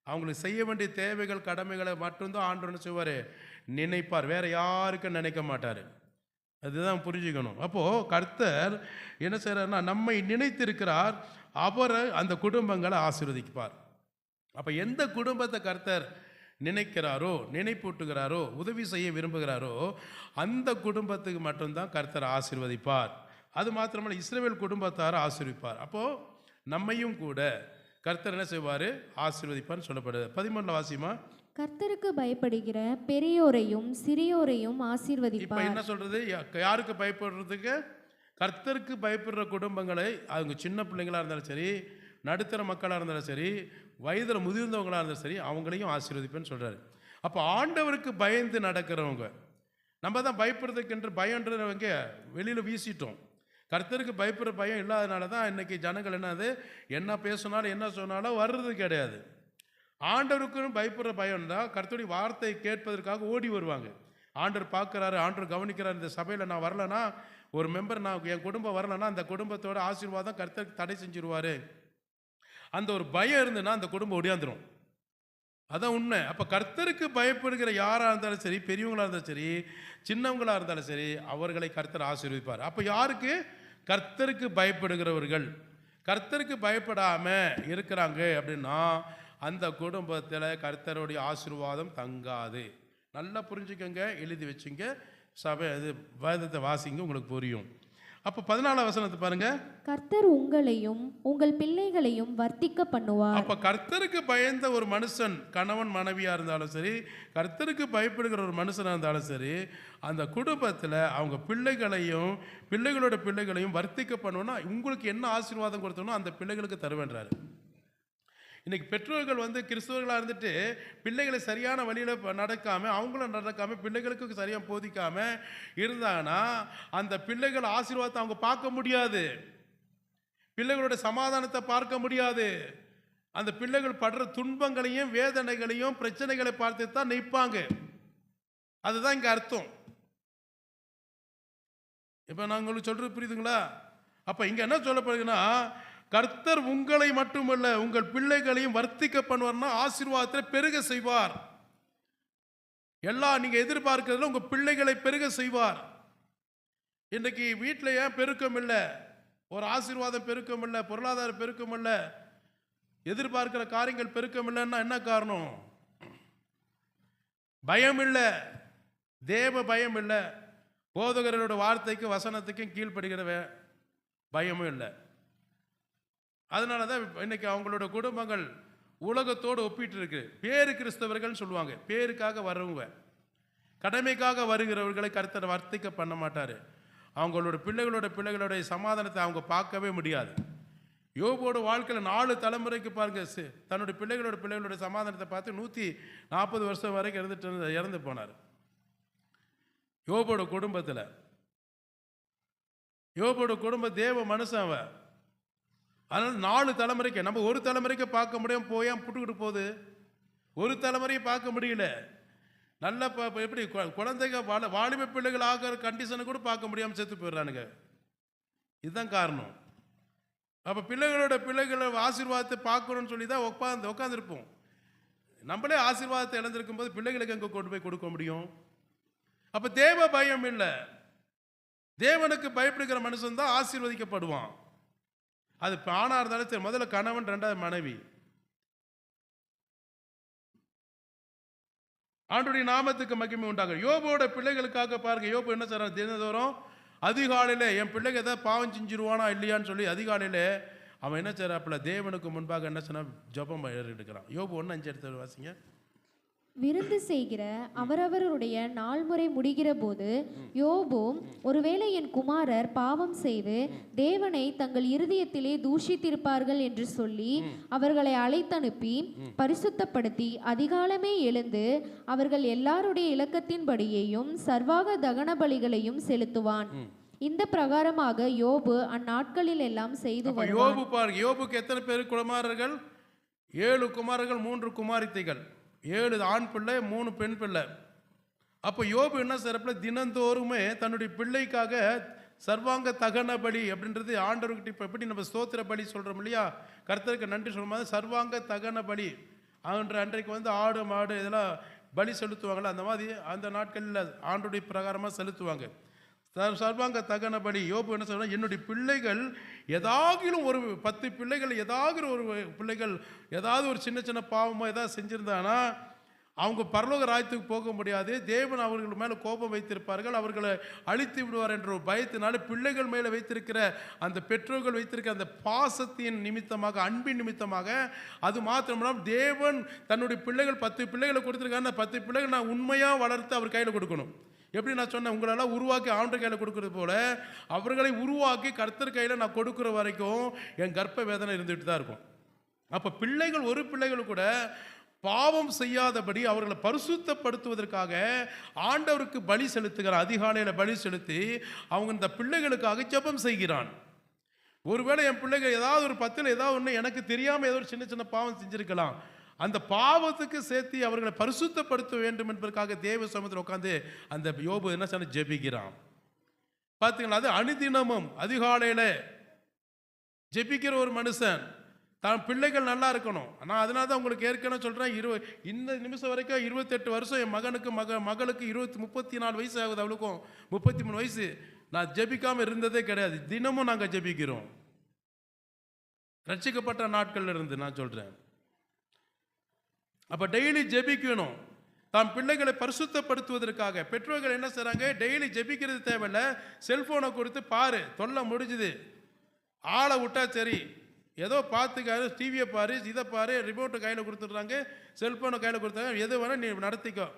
அவங்களுக்கு செய்ய வேண்டிய தேவைகள், கடமைகளை மட்டும்தான் ஆண்டவர்னு செய்வார், நினைப்பார். வேறு யாருக்கும் நினைக்க மாட்டார். அதுதான் புரிஞ்சுக்கணும். அப்போது கர்த்தர் என்ன செய்கிறார்னா, நம்மை நினைத்திருக்கிறார், அவரை அந்த குடும்பங்களை ஆசீர்வதிப்பார். அப்போ எந்த குடும்பத்தை கர்த்தர் நினைக்கிறாரோ, நினைப்பூட்டுகிறாரோ, உதவி செய்ய விரும்புகிறாரோ அந்த குடும்பத்துக்கு மட்டும்தான் கர்த்தர் ஆசீர்வதிப்பார். அது மாத்திரமல்ல, இஸ்ரவேல் குடும்பத்தாரை ஆசீர்வதிப்பார். அப்போது நம்மையும் கூட கர்த்தர் என்ன செய்வார், ஆசீர்வதிப்பார்னு சொல்லப்படுது. 13 வாசிமா. கர்த்தருக்கு பயப்படுகிற பெரியோரையும் சிறியோரையும் ஆசீர்வதிப்பார். இப்போ என்ன சொல்றது, யாருக்கு பயப்படுறதுக்கு? கர்த்தருக்கு பயப்படுற குடும்பங்களை, அவங்க சின்ன பிள்ளைங்களாக இருந்தாலும் சரி, நடுத்தர மக்களாக இருந்தாலும் சரி, வயதில் முதிர்ந்தவங்களாக இருந்தாலும் சரி, அவங்களையும் ஆசீர்வதிப்பேன்னு சொல்கிறாரு. அப்போ ஆண்டவருக்கு பயந்து நடக்கிறவங்க, நம்ம தான் பயப்படுறதுக்கென்று பயன்றவங்க வெளியில் வீசிட்டோம். கர்த்தருக்கு பயப்படுற பயம் இல்லாதனால தான் இன்றைக்கி ஜனங்கள் என்னது, என்ன பேசினாலும் என்ன சொன்னாலும் வர்றது கிடையாது. ஆண்டவருக்குன்னு பயப்படுற பயம் தான் கர்த்தருடைய வார்த்தையை கேட்பதற்காக ஓடி வருவாங்க. ஆண்டவர் பார்க்குறாரு, ஆண்டவர் கவனிக்கிறார். இந்த சபையில் நான் வரலன்னா, ஒரு மெம்பர், நான் என் குடும்பம் வரலன்னா அந்த குடும்பத்தோட ஆசீர்வாதம் கர்த்தருக்கு தடை செஞ்சிருவார். அந்த ஒரு பயம் இருந்துன்னா அந்த குடும்பம் ஒடியாந்துடும். அதான் உண்மை. அப்போ கர்த்தருக்கு பயப்படுகிற யாராக இருந்தாலும் சரி, பெரியவங்களாக இருந்தாலும் சரி, சின்னவங்களாக இருந்தாலும் சரி, அவர்களை கர்த்தர் ஆசீர்வதிப்பார். அப்போ யாருக்கு? கர்த்தருக்கு பயப்படுகிறவர்கள். கர்த்தருக்கு பயப்படாமல் இருக்கிறாங்க அப்படின்னா அந்த குடும்பத்தில் கர்த்தருடைய ஆசீர்வாதம் தங்காது. நல்லா புரிஞ்சுக்கங்க, எழுதி வச்சுங்க, சபை அது வேதத்தை வாசிங்க, உங்களுக்கு புரியும். அப்போ 14 வசனத்தை பாருங்க. கர்த்தர் உங்களையும் உங்கள் பிள்ளைகளையும் வர்த்திக்க பண்ணுவார். அப்போ கர்த்தருக்கு பயந்த ஒரு மனுஷன், கணவன் மனைவியாக இருந்தாலும் சரி, கர்த்தருக்கு பயப்படுகிற ஒரு மனுஷனாக இருந்தாலும் சரி, அந்த குடும்பத்தில் அவங்க பிள்ளைகளையும் பிள்ளைகளோட பிள்ளைகளையும் வர்த்திக்க பண்ணணும்னா உங்களுக்கு என்ன ஆசீர்வாதம் கொடுத்தோன்னா அந்த பிள்ளைகளுக்கு தருவேன்றாரு. இன்றைக்கி பெற்றோர்கள் வந்து கிறிஸ்தவர்களாக இருந்துட்டு பிள்ளைகளை சரியான வழியில் நடக்காமல், அவங்களும் நடக்காமல், பிள்ளைகளுக்கு சரியாக போதிக்காமல் இருந்தாங்கன்னா அந்த பிள்ளைகள் ஆசீர்வாதத்தை அவங்க பார்க்க முடியாது, பிள்ளைகளோட சமாதானத்தை பார்க்க முடியாது. அந்த பிள்ளைகள் படுற துன்பங்களையும் வேதனைகளையும் பிரச்சனைகளை பார்த்து தான் நிற்பாங்க. அதுதான் இங்கே அர்த்தம். இப்போ நான் உங்களுக்கு சொல்கிறது புரியுதுங்களா? அப்போ இங்கே என்ன சொல்லப்படுதுன்னா, கர்த்தர் உங்களை மட்டுமல்ல உங்கள் பிள்ளைகளையும் வர்த்திக்க பண்ணுவார்னா ஆசீர்வாதத்தில் பெருக செய்வார். எல்லாம் நீங்கள் எதிர்பார்க்கிறதுல உங்கள் பிள்ளைகளை பெருக செய்வார். இன்றைக்கி வீட்டில் ஏன் பெருக்கம் இல்லை? ஒரு ஆசீர்வாதம் பெருக்கம் இல்லை, பொருளாதார பெருக்கம் இல்லை, எதிர்பார்க்கிற காரியங்கள் பெருக்கம் இல்லைன்னா என்ன காரணம்? பயம் இல்லை, தேவ பயம் இல்லை, போதகர்களோட வார்த்தைக்கு வசனத்துக்கும் கீழ்ப்படுகிற பயமும் இல்லை. அதனால தான் இன்னைக்கு அவங்களோட குடும்பங்கள் உலகத்தோடு ஒப்பிட்டு இருக்கு. பேரு கிறிஸ்தவர்கள் சொல்லுவாங்க, பேருக்காக வருவங்க, கடமைக்காக வருகிறவர்களை கர்த்தர் வர்த்திக்க பண்ண மாட்டார். அவங்களோட பிள்ளைகளுடைய சமாதானத்தை அவங்க பார்க்கவே முடியாது. யோபோட வாழ்க்கையில் 4 தலைமுறைக்கு பாருங்க, தன்னுடைய பிள்ளைகளோட சமாதானத்தை பார்த்து 140 வருஷம் வரைக்கும் இறந்து போனார். யோபோட குடும்பத்தில், யோபோட குடும்ப தேவ மனுஷன் அவன். அதனால் 4 தலைமுறைக்கு, நம்ம ஒரு தலைமுறைக்கு பார்க்க முடியாமல் போயான் புட்டுக்கிட்டு போகுது, ஒரு தலைமுறையை பார்க்க முடியல. நல்ல எப்படி குழந்தைங்க வாலிப பிள்ளைகள் ஆகிற கண்டிஷனை கூட பார்க்க முடியாமல் செத்து போயிடுறானுங்க. இதுதான் காரணம். அப்போ பிள்ளைகளை ஆசீர்வாதத்தை பார்க்கணும்னு சொல்லி தான் உட்காந்துருப்போம். நம்மளே ஆசீர்வாதத்தை இழந்திருக்கும் போது பிள்ளைகளுக்கு எங்கே கொண்டு போய் கொடுக்க முடியும்? அப்போ தேவ பயம் இல்லை. தேவனுக்கு பயப்படுகிற மனுஷன் தான் ஆசீர்வதிக்கப்படுவான். அது ஆணா இருந்தாலும் சரி, முதல்ல கணவன், 2வது மனைவி. ஆண்டவருடைய நாமத்துக்கு மகிமை உண்டாகும். யோபோட பிள்ளைகளுக்காக பாருங்க, யோபு என்ன செய்றான்? தினந்தோறும் அதிகாலையில் என் பிள்ளைங்க ஏதாவது பாவம் செஞ்சிருவானா இல்லையான்னு சொல்லி அதிகாலையில் அவன் என்ன செய்றாப்புல, தேவனுக்கு முன்பாக என்ன சொன்னா ஜெபம் எடுக்கிறான். யோபு 1:5 எடுத்து வாசிங்க. விருந்து செய்கிற அவரவருடைய நாள்முறை முடிகிற போது யோபும், ஒருவேளை என் குமாரர் பாவம் செய்து தேவனை தங்கள் இருதயத்திலே தூஷித்திருப்பார்கள் என்று சொல்லி அவர்களை அழைத்தனுப்பி பரிசுத்தப்படுத்தி அதிகாலமே எழுந்து அவர்கள் எல்லாருடைய இலக்கத்தின்படியேயும் சர்வாக தகன பலிகளையும் செலுத்துவான். இந்த பிரகாரமாக யோபு அந்நாட்களில் எல்லாம் செய்து வருவான். யோபு பாருங்க, யோபுக்கு எத்தனை பேர் குமாரர்கள்? 7 குமாரர்கள், 3 குமாரத்திகள், 7 ஆண் பிள்ளை, 3 பெண் பிள்ளை. அப்போ யோபு என்ன செய்யறப்ப தினந்தோறுமே தன்னுடைய பிள்ளைக்காக சர்வாங்க தகன பலி அப்படின்றது ஆண்டவர்கிட்ட. இப்போ எப்படி நம்ம ஸ்தோத்திர பலி சொல்கிறோம் இல்லையா, கர்த்தருக்கு நன்றி சொல்லும் போது சர்வாங்க தகன பலி அன்றைக்கு வந்து ஆடு மாடு இதெல்லாம் பலி செலுத்துவாங்களா, அந்த மாதிரி அந்த நாட்களில் ஆண்டுடைய பிரகாரமாக செலுத்துவாங்க சர்வாங்க தகன பலி. யோபு என்ன சொல்றாங்க, என்னுடைய பிள்ளைகள் ஏதாகிலும் ஒரு 10 பிள்ளைகள் ஏதாவது ஒரு பிள்ளைகள் ஏதாவது ஒரு சின்ன சின்ன பாவமோ ஏதாவது செஞ்சிருந்தானா அவங்க பரலோக ராஜ்யத்துக்கு போக முடியாது, தேவன் அவர்கள் மேலே கோபம் வைத்திருப்பார்கள், அவர்களை அழித்து விடுவார் என்ற ஒரு பயத்தினால பிள்ளைகள் மேலே வைத்திருக்கிற அந்த பெற்றோர்கள் வைத்திருக்கிற அந்த பாசத்தின் நிமித்தமாக, அன்பின் நிமித்தமாக, அது மாத்திரமில்லாமல் தேவன் தன்னுடைய பிள்ளைகள் 10 பிள்ளைகளை கொடுத்துருக்காங்க. அந்த 10 பிள்ளைகள் நான் உண்மையாக வளர்த்து அவர் கையில் கொடுக்கணும். எப்படி நான் சொன்னேன், உங்களெல்லாம் உருவாக்கி ஆண்டவர் கையில் கொடுக்கறது போல அவர்களை உருவாக்கி கர்த்தர் கையில் நான் கொடுக்குற வரைக்கும் என் கர்ப்ப வேதனை இருந்துகிட்டு தான் இருக்கும். அப்போ பிள்ளைகள், ஒரு பிள்ளைகள் கூட பாவம் செய்யாதபடி அவர்களை பரிசுத்தப்படுத்துவதற்காக ஆண்டவருக்கு பலி செலுத்துகிறான். அதிகாலையில் பலி செலுத்தி அவங்க இந்த பிள்ளைகளுக்காக ஜெபம் செய்கிறான். ஒருவேளை என் பிள்ளைகள் ஏதாவது ஒரு 10ல் ஏதாவது ஒன்று எனக்கு தெரியாமல் ஏதோ ஒரு சின்ன சின்ன பாவம் செஞ்சுருக்கலாம், அந்த பாவத்துக்கு சேர்த்து அவர்களை பரிசுத்தப்படுத்த வேண்டும் என்பதற்காக தேவ சமூகத்தில் உட்காந்து அந்த யோபு என்ன சொன்ன ஜெபிக்கிறான். பார்த்தீங்களா, அது அனுதினமும் அதிகாலையில் ஜெபிக்கிற ஒரு மனுஷன் தான் பிள்ளைகள் நல்லா இருக்கணும். நான் அதனால தான் உங்களுக்கு ஏற்கனவே சொல்கிறேன், இந்த நிமிஷம் வரைக்கும் 28 வருஷம் என் மகனுக்கு மகளுக்கு 34 வயசு ஆகுது, அவளுக்கும் 33 வயசு. நான் ஜெபிக்காமல் இருந்ததே கிடையாது. தினமும் நாங்கள் ஜெபிக்கிறோம், ரட்சிக்கப்பட்ட நாட்கள்ல இருந்து நான் சொல்கிறேன். அப்போ டெய்லி ஜெபிக்கணும். தாம் பிள்ளைகளை பரிசுத்தப்படுத்துவதற்காக பெற்றோர்கள் என்ன செய்கிறாங்க, டெய்லி ஜெபிக்கிறது தேவையில்லை, செல்ஃபோனை கொடுத்து பாரு, தொல்லை முடிஞ்சுது, ஆளை விட்டா சரி, ஏதோ பார்த்துக்காரு, டிவியை பாரு, இதை பாரு, ரிமோட்டை கையில் கொடுத்துட்றாங்க, செல்ஃபோனை கையில் கொடுத்தாங்க, எது வேணால் நீ நடத்திக்கோ,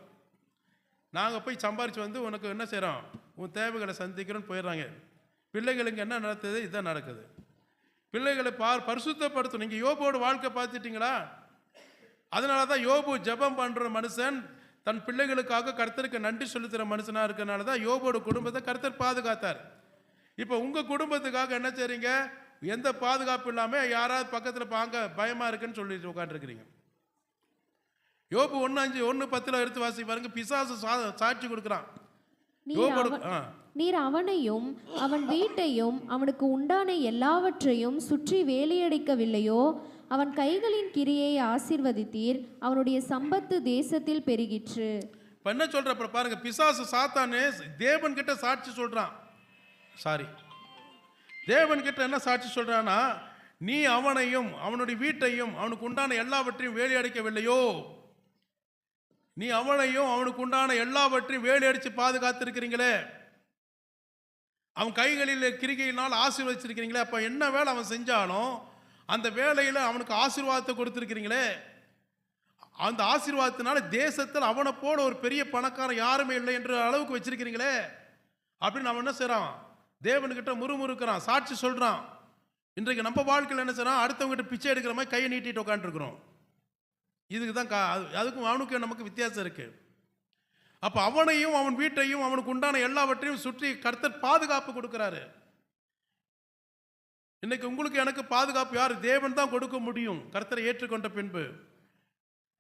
நாங்கள் போய் சம்பாரித்து வந்து உனக்கு என்ன செய்கிறோம், உன் தேவைகளை சந்திக்கிறோன்னு போயிடுறாங்க. பிள்ளைகளுக்கு என்ன நடத்துது, இதுதான் நடக்குது. பிள்ளைகளை பரிசுத்தப்படுத்தணும். நீங்கள் யோபோட வாழ்க்கை பார்த்துட்டீங்களா? அதனால தான் யோபு ஜெபம் பண்ணுற மனுஷன், தன் பிள்ளைகளுக்காக கர்த்தருக்கு நன்றி செலுத்துகிற மனுஷனாக இருக்கிறனால தான் யோபோட குடும்பத்தை கர்த்தர் பாதுகாத்தார். இப்போ உங்கள் குடும்பத்துக்காக என்ன செய்றீங்க? எந்த பாதுகாப்பு இல்லாமல் யாராவது பக்கத்தில் பாங்க பயமாக இருக்குன்னு சொல்லிட்டு உட்காந்துருக்கிறீங்க. யோபு 1:5-1:10 எடுத்து வாசி பாருங்க. பிசாசு சாட்சி கொடுக்குறான். நீர் அவனையும் அவன் வீட்டையும் அவனுக்கு உண்டான எல்லாவற்றையும் சுற்றி வேலையடைக்கவில்லையோ? அவன் கைகளின் கிரியை ஆசீர்வதித்தீர், அவனுடைய சம்பத்து தேசத்தில் பெருகிற்று. இப்போ என்ன சொல்ற பாருங்க, பிசாசு சாத்தானே தேவன் கிட்ட சாட்சி சொல்றான். தேவன் கிட்ட என்ன சாட்சி சொல்றான்னா, நீ அவனையும் அவனுடைய வீட்டையும் அவனுக்கு உண்டான எல்லாவற்றையும் வேலையடைக்கவில்லையோ? நீ அவனையும் அவனுக்கு உண்டான எல்லாவற்றையும் வேலையடிச்சு பாதுகாத்திருக்கிறீங்களே, அவன் கைகளில் கிரிகையினால் ஆசீர்வதிச்சிருக்கிறீங்களே, அப்போ என்ன வேலை அவன் செஞ்சாலும் அந்த வேலையில் அவனுக்கு ஆசீர்வாதத்தை கொடுத்துருக்கிறீங்களே, அந்த ஆசீர்வாதத்தினால தேசத்தில் அவனை போல ஒரு பெரிய பணக்காரன் யாருமே இல்லை என்ற அளவுக்கு வச்சிருக்கிறீங்களே அப்படின்னு அவன் என்ன செய்கிறான்? தேவன்கிட்ட முறுமுறுக்கிறான், சாட்சி சொல்கிறான். இன்றைக்கு நம்ம வாழ்க்கையில் என்ன செய்கிறான்? அடுத்தவங்ககிட்ட பிச்சை எடுக்கிற மாதிரி கையை நீட்டிட்டு உட்காந்துருக்குறோம். இதுக்கு தான் அதுக்கும் அவனுக்கு நமக்கு வித்தியாசம் இருக்குது. அப்போ அவனையும் அவன் வீட்டையும் அவனுக்கு உண்டான எல்லாவற்றையும் சுற்றி கர்த்தர் பாதுகாப்பு கொடுக்குறாரு. இன்னைக்கு உங்களுக்கு எனக்கு பாதுகாப்பு யார்? தேவன் தான் கொடுக்க முடியும். கர்த்தரை ஏற்றுக்கொண்ட பின்பு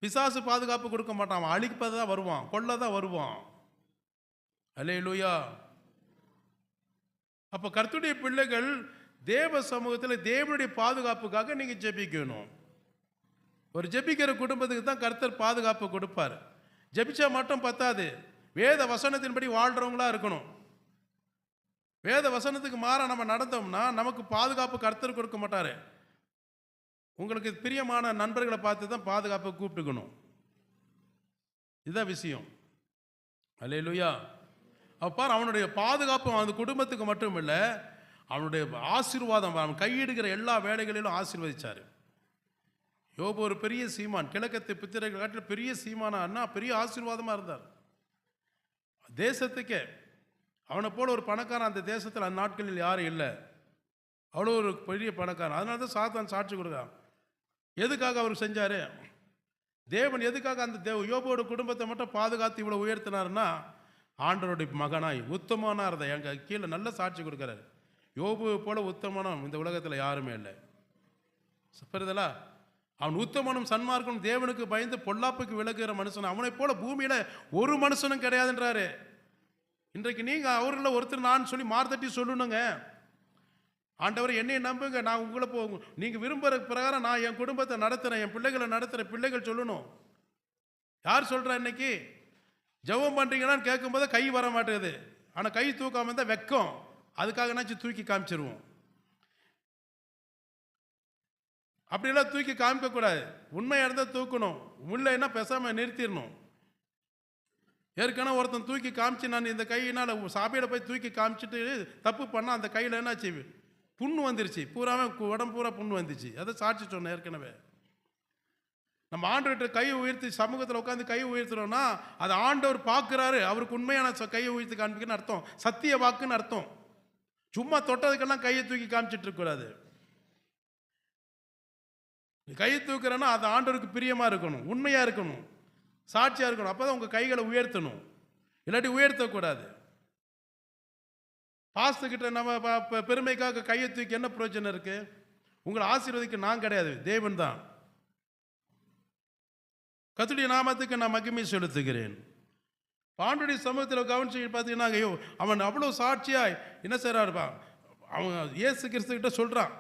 பிசாசு பாதுகாப்பு கொடுக்க மாட்டான். அவன் அழிப்பதான் வருவான், கொல்லதான் வருவான். அல்லேலூயா. அப்போ கர்த்தருடைய பிள்ளைகள் தேவ சமூகத்தில் தேவனுடைய பாதுகாப்புக்காக நீங்கள் ஜெபிக்கணும். ஒரு ஜெபிக்கிற குடும்பத்துக்கு தான் கர்த்தர் பாதுகாப்பு கொடுப்பார். ஜெபிச்சா மட்டும் பத்தாது, வேத வசனத்தின்படி வாழ்கிறவங்களா இருக்கணும். வேத வசனத்துக்கு மாற நம்ம நடந்தோம்னா நமக்கு பாதுகாப்பு கர்த்தர் கொடுக்க மாட்டார். உங்களுக்கு பிரியமான நண்பர்களை பார்த்து தான் பாதுகாப்பை கூப்பிட்டுக்கணும். இதுதான் விஷயம். அல்லேலூயா. அப்பார் அவனுடைய பாதுகாப்பு அந்த குடும்பத்துக்கு மட்டும் இல்லை, அவனுடைய ஆசீர்வாதம், அவன் கையிடுகிற எல்லா வேலைகளிலும் ஆசீர்வதிச்சார். யோபு ஒரு பெரிய சீமான், கிழக்கத்து பித்திரைகள் காட்டில் பெரிய சீமானா அண்ணா, பெரிய ஆசீர்வாதமாக இருந்தார் தேசத்துக்கே. அவனை போல ஒரு பணக்காரன் அந்த தேசத்தில் அந்த நாட்களில் யாரும் இல்லை. அவ்வளோ ஒரு பெரிய பணக்காரன். அதனால தான் சாத்தான் சாட்சி கொடுக்குறான். எதுக்காக அவர் செஞ்சார்? தேவன் எதுக்காக அந்த யோபோட குடும்பத்தை மட்டும் பாதுகாத்து இவ்வளோ உயர்த்தினார்னா, ஆண்டவருடைய மகனாய் உத்தமனாக இருந்த எங்கள் கீழே நல்ல சாட்சி கொடுக்குறாரு. யோபு போல உத்தமனம் இந்த உலகத்தில் யாருமே இல்லை. புரியுதலா? அவன் உத்தமனும் சன்மார்க்கனும் தேவனுக்கு பயந்து பொல்லாப்புக்கு விலகுகிற மனுஷன், அவனை போல பூமியில் ஒரு மனுஷனும் கிடையாதுன்றாரு. இன்றைக்கு நீங்கள் அவரில் ஒருத்தர் நான் சொல்லி மார்த்தட்டி சொல்லணுங்க. ஆண்டவர் என்னை நம்புங்க, நான் உங்களை நீங்கள் விரும்புகிற பிரகாரம் நான் என் குடும்பத்தை நடத்துகிறேன், என் பிள்ளைகளை நடத்துகிறேன். பிள்ளைகள் சொல்லணும். யார் சொல்கிறா? இன்னைக்கு ஜெபம் பண்ணுறீங்களான்னு கேட்கும்போது கை வர மாட்டேங்குது. ஆனால் கை தூக்காமல் இருந்தால் வெக்கம், அதுக்காகனாச்சும் தூக்கி காமிச்சிருவோம். அப்படிலாம் தூக்கி காமிக்கக்கூடாது. உண்மையாக இருந்தால் தூக்கணும், இல்லைன்னா பேசாமல் நிறுத்திடணும். ஏற்கனவே ஒருத்தன் தூக்கி காமிச்சு, நான் இந்த கையினால் சபையில் போய் தூக்கி காமிச்சிட்டு தப்பு பண்ணால் அந்த கையில் என்னாச்சு? புண்ணு வந்துருச்சு, பூராவே உடம்பு பூரா புண்ணு வந்துச்சு. அதை சாட்சி சொன்னேன் ஏற்கனவே. நம்ம ஆண்டவர்கிட்ட கையை உயர்த்தி சமூகத்தில் உட்காந்து கையை உயர்த்துறோம்னா அதை ஆண்டவர் பார்க்குறாரு. அவருக்கு உண்மையான கையை உயர்த்தி காமிக்கன்னு அர்த்தம், சத்திய வாக்குன்னு அர்த்தம். சும்மா தொட்டதுக்கெல்லாம் கையை தூக்கி காமிச்சிட்டு இருக்கக்கூடாது. கையை தூக்குறேன்னா அது ஆண்டவருக்கு பிரியமாக இருக்கணும், உண்மையாக இருக்கணும், சாட்சியாக இருக்கணும். அப்போ தான் உங்கள் கைகளை உயர்த்தணும், இல்லாட்டி உயர்த்தக்கூடாது. பாஸ்துக்கிட்ட நம்ம பெருமைக்காக கையை தூக்கி என்ன பிரயோஜனம் இருக்கு? உங்களை ஆசீர்வதிக்க நான் கிடையாது, தேவன் தான். கர்த்தருடைய நாமத்துக்கு நான் மகிமை செலுத்துகிறேன். ஆண்டவருடைய சமூகத்தில் கவனிச்சு பார்த்தீங்கன்னா, ஐயோ அவன் அவ்வளோ சாட்சியாய் என்ன செய்கிறாருப்பா, அவன் இயேசு கிறிஸ்து கிட்ட சொல்கிறான்,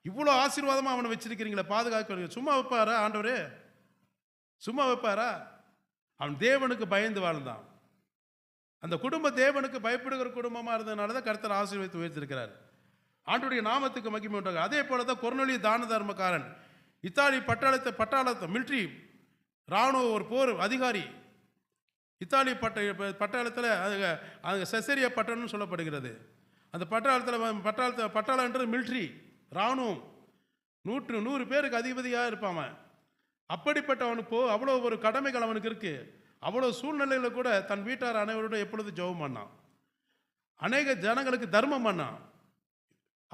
இவ்வளோ ஆசீர்வாதமாக அவனை வச்சிருக்கிறீங்களே, பாதுகாக்க. சும்மா வைப்பாரா ஆண்டவரே? சும்மா வைப்பாரா? அவன் தேவனுக்கு பயந்து வாழ்ந்தான். அந்த குடும்ப தேவனுக்கு பயப்படுகிற குடும்பமாக இருந்ததுனால தான் கர்த்தர் ஆசீர்வதித்து உயர்த்திருக்கிறார். ஆண்டவருடைய நாமத்துக்கு மகிமை உண்டாக. அதே போல தான் கொர்நேலியு தான தர்மக்காரன், இத்தாலி பட்டாளத்தை மிலிட்ரி இராணுவ ஒரு போர் அதிகாரி. இத்தாலி பட்டாளத்தில் அது செசரியா பட்டணம்னு சொல்லப்படுகிறது. அந்த பட்டாளன்றது மிலிட்ரி இராணுவம், 100 பேருக்கு அதிபதியாக இருப்பான். அப்படிப்பட்ட அவனுக்கு அவ்வளோ ஒரு கடமைகள் அவனுக்கு இருக்கு. அவ்வளோ சூழ்நிலையில் கூட தன் வீட்டார் அனைவரோட எப்பொழுது ஜெபம் பண்ணான். அநேக ஜனங்களுக்கு தர்மம் பண்ணான்.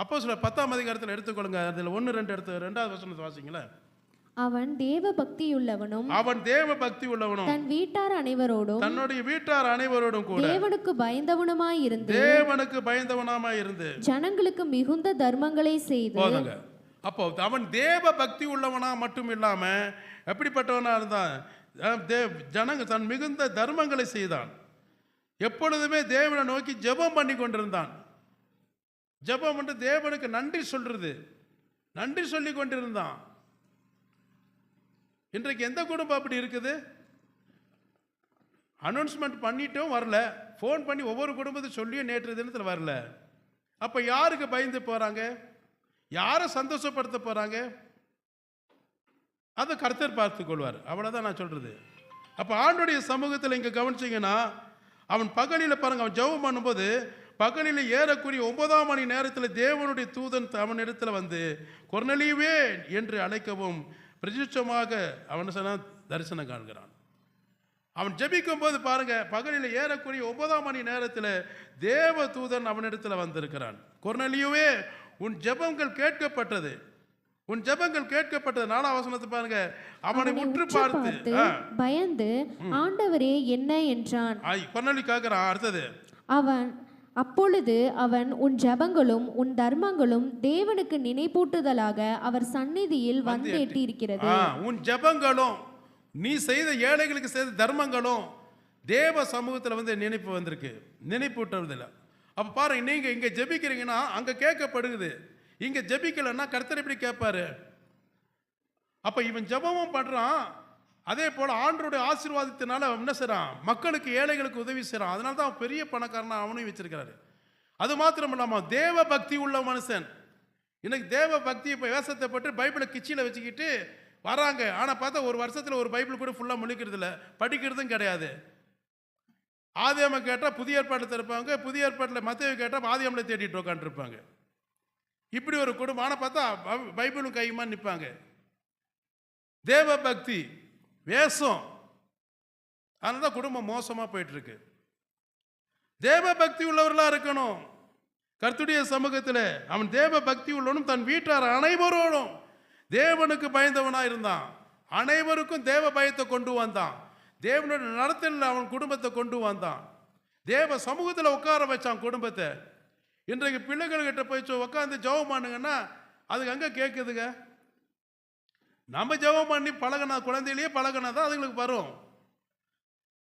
அப்போஸ்தலர் 10ஆம் அதிகாரத்தில் எடுத்துக்கொள்ளுங்க. அதில் 1-2 எடுத்து 2வது வசனத்தை வாசிங்களேன். அவன் தேவ பக்தியுள்ளவனும் அவன் தேவ பக்தி உள்ளவனும் தன் வீட்டார் அனைவரோடும் தன்னுடைய வீட்டார் அனைவரோடும் கூட தேவனுக்கு பயந்தவனுமாயிருந்து தேவனுக்கு பயந்தவனாமாய் இருந்து. ஜனங்களுக்கு மிகுந்த தர்மங்களை செய்து. போதுங்க. அப்போ அவன் தேவ பக்தி உள்ளவனா மட்டும் இல்லாம எப்படிப்பட்டவனா இருந்தான்? ஜனங்க தன் மிகுந்த தர்மங்களை செய்தான். எப்பொழுதுமே தேவனை நோக்கி ஜெபம் பண்ணி கொண்டிருந்தான். ஜெபம் பண்ணி தேவனுக்கு நன்றி சொல்றது, நன்றி சொல்லி கொண்டிருந்தான். இன்றைக்கு எந்த குடும்பம் அப்படி இருக்குது? அனௌன்ஸ்மெண்ட் பண்ணிட்டும் வரல, ஃபோன் பண்ணி ஒவ்வொரு குடும்பத்தை சொல்லியும் நேற்று தினத்தில் வரல. அப்போ யாருக்கு பயந்து போகிறாங்க? யாரை சந்தோஷப்படுத்த போகிறாங்க? அதை கர்த்தர் பார்த்து கொள்வார். அவ்வளோதான் நான் சொல்கிறது. அப்போ ஆண்டுடைய சமூகத்தில் இங்கே கவனிச்சிங்கன்னா, அவன் பகலில் பாருங்க, அவன் ஜெபம் பண்ணும்போது பகலில் ஏறக்குரிய 9ஆம் மணி நேரத்தில் தேவனுடைய தூதன் அவன் இடத்துல வந்து கொர்நேலியுவே என்று அழைக்கவும் பிரதிஷ்டமாக அவன் தரிசனம் காண்கிறான். அவன் ஜெபிக்கும் போது பாருங்க, பகலில் ஏறக்குரிய 9ஆம் மணி நேரத்தில் தேவ தூதன் அவனிடத்தில் வந்திருக்கிறான். கொர்நேலியுவே, உன் ஜெபங்கள் கேட்கப்பட்டது, உன் ஜெபங்கள் கேட்கப்பட்டது. 4ஆம் வசனத்தை பாருங்க, அவனை உற்று பார்த்து பயந்து ஆண்டவரே என்ன என்றான். கொர்நேலியு கேட்கிறான். அடுத்தது, அப்பொழுது அவன் உன் ஜெபங்களும் உன் தர்மங்களும் தேவனுக்கு நினைப்பூட்டுதலாக அவர் சந்நிதியில் வந்து எட்டியிருக்கிறது. உன் ஜெபங்களும் நீ செய்த ஏழைகளுக்கு செய்த தர்மங்களும் தேவ சமூகத்தில் வந்து நினைப்பு வந்திருக்கு, நினைப்பூட்டுறதில்லை. அப்போ பாருங்க, நீங்க இங்க ஜெபிக்கிறீங்கன்னா அங்க கேட்கப்படுகிறது, இங்க ஜெபிக்கலன்னா கர்த்தர் எப்படி கேட்பாரு? அப்ப இவன் ஜெபமும் பண்றான், அதே போல ஆண்டவருடைய ஆசீர்வாதத்தினால என்ன செய்றான்? மக்களுக்கு ஏழைகளுக்கு உதவி செய்றான். அதனால தான் பெரிய பணக்காரனா அவனையும் வச்சிருக்கிறாரு. அது மாத்திரம் இல்லாம தேவ பக்தி உள்ள மனுஷன். இன்னைக்கு தேவ பக்தி இப்போ வேஷத்தை போட்டு பைபிளை கிச்சியில் வச்சுக்கிட்டு வராங்க. ஆனால் பார்த்தா ஒரு வருஷத்தில் ஒரு பைபிள் கூட ஃபுல்லாக முழிக்கிறது இல்லை, படிக்கிறதும் கிடையாது. ஆதியாம கேட்டால் புதிய ஏற்பாட்டில் திறப்பாங்க, புதிய ஏற்பாட்டில் மத்தேயு கேட்டால் ஆதியாமில் தேடிட்டு உட்காந்துருப்பாங்க. இப்படி ஒரு குடும்பம். ஆனால் பார்த்தா பைபிளும் கையுமா நிற்பாங்க. தேவ பக்தி வேஷம், அதனால தான் குடும்பம் மோசமாக போயிட்டு இருக்கு. தேவ பக்தி உள்ளவர்களாக இருக்கணும் கர்த்தருடைய சமூகத்தில். அவன் தேவ பக்தி உள்ளவனும் தன் வீட்டார் அனைவரோடும் தேவனுக்கு பயந்தவனாக இருந்தான். அனைவருக்கும் தேவ பயத்தை கொண்டு வந்தான். தேவனுடைய நடத்தலில் அவன் குடும்பத்தை கொண்டு வந்தான். தேவ சமூகத்தில் உட்கார வச்சான் குடும்பத்தை. இன்றைக்கு பிள்ளைகள்கிட்ட போய் உட்காந்து ஜெபம் பண்ணுங்கன்னா அதுக்கு அங்கே கேட்குதுங்க. நம்ம ஜெபம் பண்ணி பழகினா, குழந்தையிலேயே பழகினா தான் அதுங்களுக்கு வரும்.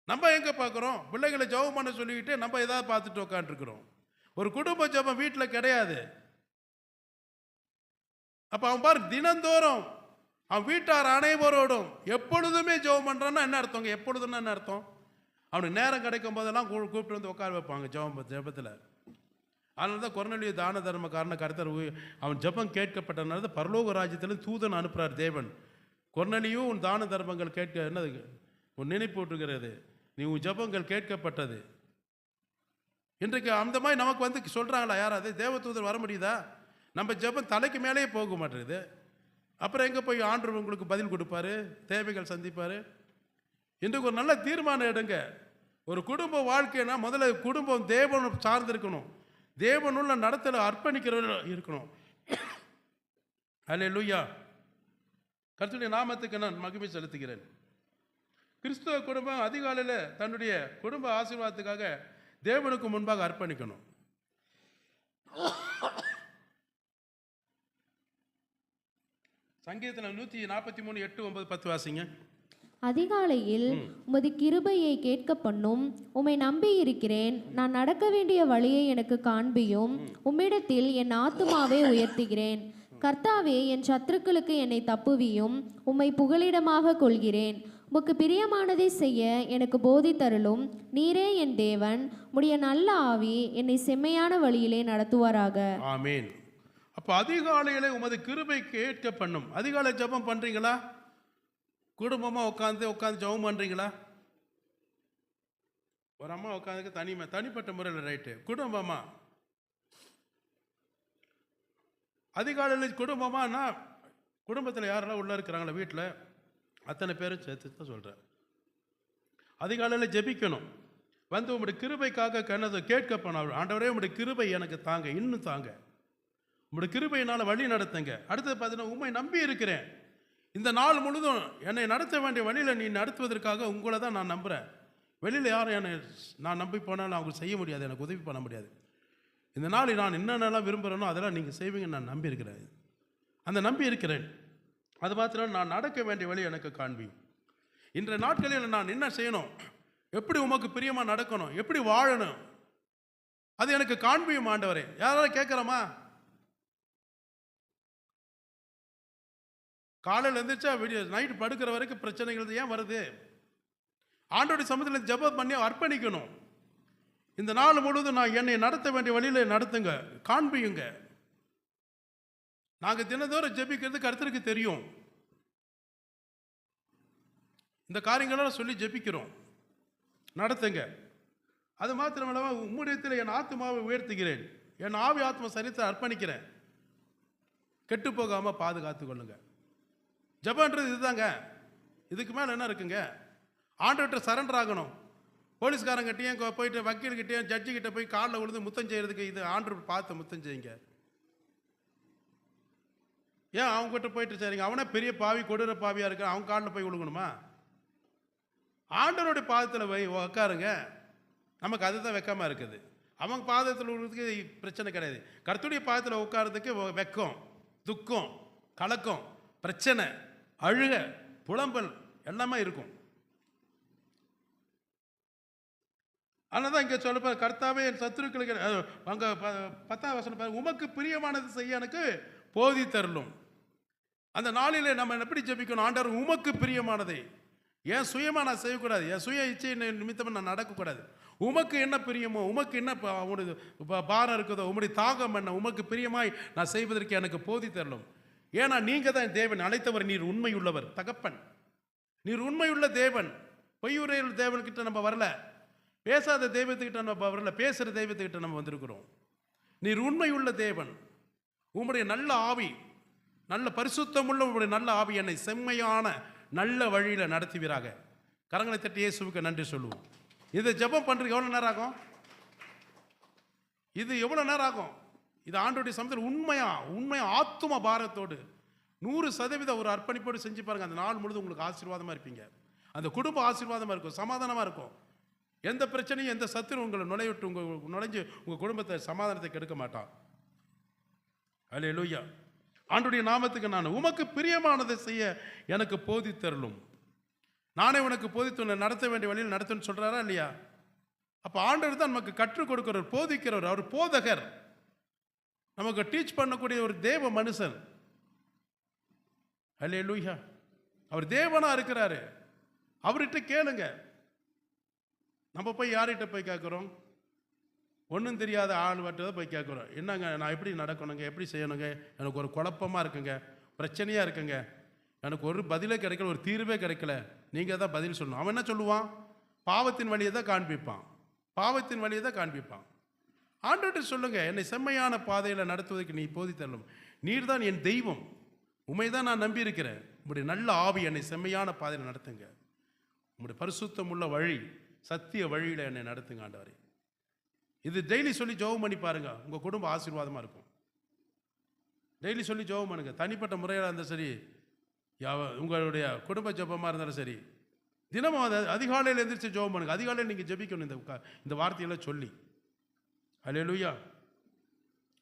நம்ம எங்கே பார்க்குறோம்? பிள்ளைகளை ஜெபம் பண்ண சொல்லிக்கிட்டு நம்ம ஏதாவது பார்த்துட்டு உட்காந்துருக்குறோம். ஒரு குடும்ப ஜெபம் வீட்டில் கிடையாது. அப்போ அவன் பாரு, தினந்தோறும் அவன் வீட்டார் அனைவரோடும் எப்பொழுதுமே ஜெபம் பண்ணுறான்னா என்ன அர்த்தங்க? எப்பொழுதுன்னா என்ன அர்த்தம்? அவனுக்கு நேரம் கிடைக்கும் போதெல்லாம் கூப்பிட்டு வந்து உட்கார வைப்பாங்க ஜெபத்தில். அதனால தான் கொர்நேலியு தான தர்மக்காரன கர்த்தர் அவன் ஜெபம் கேட்கப்பட்டனால தான் பரலோக ராஜ்யத்தில் தூதன் அனுப்புகிறார் தேவன். கொர்நேலியு, உன் தான தர்மங்கள் கேட்க என்னது உன் நினைப்பூட்டுகிறது, நீ உன் ஜெபங்கள் கேட்கப்பட்டது. இன்றைக்கு அந்த மாதிரி நமக்கு வந்து சொல்கிறாங்களா யாராவது? தேவதூதர் வர முடியுதா? நம்ம ஜெபம் தலைக்கு மேலேயே போக மாட்டேங்குது. அப்புறம் எங்கே போய் ஆண்டவர் உங்களுக்கு பதில் கொடுப்பாரு, தேவைகள் சந்திப்பார்? இன்றைக்கு ஒரு நல்ல தீர்மானம் எடுங்க. ஒரு குடும்ப வாழ்க்கைனா முதல்ல குடும்பம் தேவனை சார்ந்திருக்கணும், தேவனுள்ள நடத்தல அர்ப்பணிக்கிறவர்கள் இருக்கணும். அல்லேலூயா. கர்த்தருடைய நாமத்துக்கு நான் மகிமை செலுத்துகிறேன். கிறிஸ்துவ குடும்பம் அதிகாலையில் தன்னுடைய குடும்ப ஆசீர்வாதத்துக்காக தேவனுக்கு முன்பாக அர்ப்பணிக்கணும். சங்கீதத்தில் 143 8 9 10 வாசிங்க. அதிகாலையில் உமது கிருபையை கேட்க பண்ணும், உம்மை நம்பி இருக்கிறேன். நான் நடக்க வேண்டிய வழியை எனக்கு காண்பியும். உம்மிடத்தில் என் ஆத்துமாவை உயர்த்துகிறேன். கர்த்தாவே, என் சத்துருக்களுக்கு என்னை தப்புவியும். உம்மை புகலிடமாக கொள்கிறேன். உமக்கு பிரியமானதை செய்ய எனக்கு போதித்தருளும். நீரே என் தேவன். உம்முடைய நல்ல ஆவி என்னை செம்மையான வழியிலே நடத்துவாராக. ஆமீன். அப்போ அதிகாலையில் உமது கிருபை கேட்க பண்ணும். அதிகாலை ஜெபம் பண்ணுறீங்களா? குடும்பமாக உட்காந்து ஜெபம் பண்ணுறீங்களா? ஒரு அம்மா உட்காந்து தனிப்பட்ட முறையில் ரைட்டு. குடும்பமா அதிகாலையில் குடும்பமானா குடும்பத்தில் யாரெல்லாம் உள்ளே இருக்கிறாங்களா வீட்டில் அத்தனை பேரும் சேர்த்து தான் சொல்கிறேன். அதிகாலையில் ஜெபிக்கணும். வந்து உங்களுடைய கிருபைக்காக கண்ணதை கேட்க போன ஆண்டவரே, உங்களுடைய கிருபை எனக்கு தாங்க, இன்னும் தாங்க. உங்களுடைய கிருபையினால் வழி நடத்துங்க. அடுத்தது பார்த்தீங்கன்னா, உம்மை நம்பி இருக்கிறேன். இந்த நாள் முழுதும் என்னை நடத்த வேண்டிய வழியில் நீ நடத்துவதற்காக உங்களை தான் நான் நம்புகிறேன். வெளியில் யாரும் என்னை நான் நம்பி போனாலும் அவங்க செய்ய முடியாது, எனக்கு உதவி பண்ண முடியாது. இந்த நாளில் நான் என்னென்னலாம் விரும்புகிறேனோ அதெல்லாம் நீங்கள் செய்வீங்கன்னு நான் நம்பி இருக்கிறேன். அந்த நம்பி இருக்கிறேன். அது மாத்திரம் நான் நடக்க வேண்டிய வழி எனக்கு காண்பியும். இன்றைய நாட்களில் நான் என்ன செய்யணும், எப்படி உமக்கு பிரியமாக நடக்கணும், எப்படி வாழணும், அது எனக்கு காண்பியும் ஆண்டவரே. யாராவது கேட்குறோமா? காலையில் எழுந்திரிச்சா நைட்டு படுக்கிற வரைக்கும் பிரச்சனைகள் ஏன் வருது? ஆண்டோடைய சமூகத்தில் ஜெபம் பண்ணி அர்ப்பணிக்கணும். இந்த நாள் முழுவதும் நான் என்னை நடத்த வேண்டிய வழியில் நடத்துங்க, காண்பியுங்க. நாங்கள் தினந்தோறும் ஜெபிக்கிறது கர்த்தருக்கு தெரியும். இந்த காரியங்களெல்லாம் சொல்லி ஜெபிக்கிறோம், நடத்துங்க. அது மாத்திரமல்லாமல் உம்முடையத்தில் என் ஆத்மாவை உயர்த்துகிறேன், என் ஆவி ஆத்மா சரித்தை அர்ப்பணிக்கிறேன். கெட்டு போகாமல் பாதுகாத்து கொள்ளுங்க. ஜெபன்றது இதுதாங்க. இதுக்கு மேலே என்ன இருக்குங்க? ஆண்டவர்கிட்ட சரண்டர் ஆகணும். போலீஸ்காரங்கிட்டையும் போயிட்டு வக்கீல்கிட்டையும் ஜட்ஜிக்கிட்ட போய் காலில் விழுந்து முத்தம் செய்கிறதுக்கு இது ஆண்டவர் பார்த்து முத்தம் செய்யுங்க. ஏன் அவங்ககிட்ட போயிட்டு சரிங்க, அவனே பெரிய பாவி கொடூர பாவியாக இருக்க, அவங்க காலில் போய் விழுங்கணுமா? ஆண்டவருடைய பாதத்தில் போய் உட்காருங்க. நமக்கு அதுதான் வெக்கமாக இருக்குது. அவங்க பாதத்தில் விழுறதுக்கு பிரச்சனை கிடையாது. கர்த்தருடைய பாதத்தில் உட்காரதுக்கு வெக்கம், துக்கம், கலக்கம், பிரச்சனை, அழுக, புலம்பல் எல்லாமே இருக்கும். ஆனால் தான் இங்கே சொல்லப்ப கர்த்தாவே என் சத்துருக்களுக்கு அங்கே 10ஆம் வசனம், உமக்கு பிரியமானது செய்ய எனக்கு போதி தரலும். அந்த நாளிலே நம்ம எப்படி ஜெபிக்கணும்? ஆண்டவர் உமக்கு பிரியமானதை, என் சுயமாக நான் செய்யக்கூடாது, என் சுய இச்சை நிமித்தமாக நான் நடக்கக்கூடாது. உமக்கு என்ன பிரியமோ, உமக்கு என்ன உங்களுடைய பாரம் இருக்குதோ, உங்களுடைய தாகம் என்ன, உமக்கு பிரியமாய் நான் செய்வதற்கு எனக்கு போதி தரலும். ஏன்னா நீங்கள் தான் தேவன் அழைத்தவர், நீர் உண்மையுள்ளவர் தகப்பன், நீர் உண்மையுள்ள தேவன். பொய்யுரையுள்ள தேவன்கிட்ட நம்ம வரல, பேசாத தெய்வத்துக்கிட்ட நம்ம வரல, பேசுகிற தெய்வத்துக்கிட்ட நம்ம வந்திருக்கிறோம். நீர் உண்மையுள்ள தேவன். உம்முடைய நல்ல ஆவி, நல்ல பரிசுத்தமுள்ள உங்களுடைய நல்ல ஆவி என்னை செம்மையான நல்ல வழியில் நடத்துவீராக. கரங்களை தட்டி இயேசுவுக்கு நன்றி சொல்லுவோம். இதை ஜெபம் பண்ணுறதுக்கு எவ்வளோ நேரம் ஆகும்? இது எவ்வளோ நேரம் ஆகும்? இது ஆண்டோடைய சமயத்தில் உண்மையா ஆத்தும பாரத்தோடு 100% ஒரு அர்ப்பணிப்போடு செஞ்சு பாருங்கள். அந்த நாள் முழுதும் உங்களுக்கு ஆசீர்வாதமாக இருப்பீங்க. அந்த குடும்ப ஆசீர்வாதமாக இருக்கும், சமாதானமாக இருக்கும். எந்த பிரச்சனையும் எந்த சத்துரு உங்களை நுழைஞ்சு உங்கள் குடும்பத்தை சமாதானத்தை கெடுக்க மாட்டான். அல்லேலூயா. ஆண்டவருடைய நாமத்துக்கு நான் உமக்கு பிரியமானதை செய்ய எனக்கு போதித்தருளும். நானே உனக்கு போதித்து நடத்த வேண்டிய வழியில் நடத்துன்னு சொல்கிறாரா இல்லையா? அப்போ ஆண்டவர் தான் நமக்கு கற்றுக் கொடுக்கிறவர், போதிக்கிறவர். அவர் போதகர், நமக்கு டீச் பண்ணக்கூடிய ஒரு தேவ மனுஷன். அல்லேலூயா. அவர் தேவனாக இருக்கிறாரு. அவர்கிட்ட கேளுங்க. நம்ம போய் யார்கிட்ட போய் கேட்குறோம்? ஒன்றும் தெரியாத ஆள் வட்டதை போய் கேட்குறோம். என்னங்க நான் எப்படி நடக்கணுங்க, எப்படி செய்யணுங்க, எனக்கு ஒரு குழப்பமாக இருக்குங்க, பிரச்சனையாக இருக்குங்க, எனக்கு ஒரு பதிலே கிடைக்கல, ஒரு தீர்வே கிடைக்கல, நீங்கள் தான் பதில் சொல்லணும். அவன் என்ன சொல்லுவான்? பாவத்தின் வழியை தான் காண்பிப்பான், பாவத்தின் வழியை தான் காண்பிப்பான். ஆண்டவர்கிட்ட சொல்லுங்க, என்னை செம்மையான பாதையில் நடத்துவதற்கு நீ போதித்தரலும். நீர் தான் என் தெய்வம், உண்மை தான் நான் நம்பி இருக்கிறேன். உங்களுடைய நல்ல ஆவி என்னை செம்மையான பாதையில் நடத்துங்க. உங்களுடைய பரிசுத்தம் உள்ள வழி, சத்திய வழியில் என்னை நடத்துங்க ஆண்டவரே. இது டெய்லி சொல்லி ஜெபம் பண்ணி பாருங்க, உங்கள் குடும்பம் ஆசீர்வாதமாக இருக்கும். டெய்லி சொல்லி ஜெபம் பண்ணுங்க. தனிப்பட்ட முறையாக இருந்தாலும் சரி, உங்களுடைய குடும்ப ஜெபமாக இருந்தாலும் சரி, தினமும் அதிகாலையில் எழுந்திரிச்சு ஜெபம் பண்ணுங்க. அதிகாலையில் நீங்கள் ஜெபிக்கணும் இந்த வார்த்தையெல்லாம் சொல்லி. அல்லேலூயா.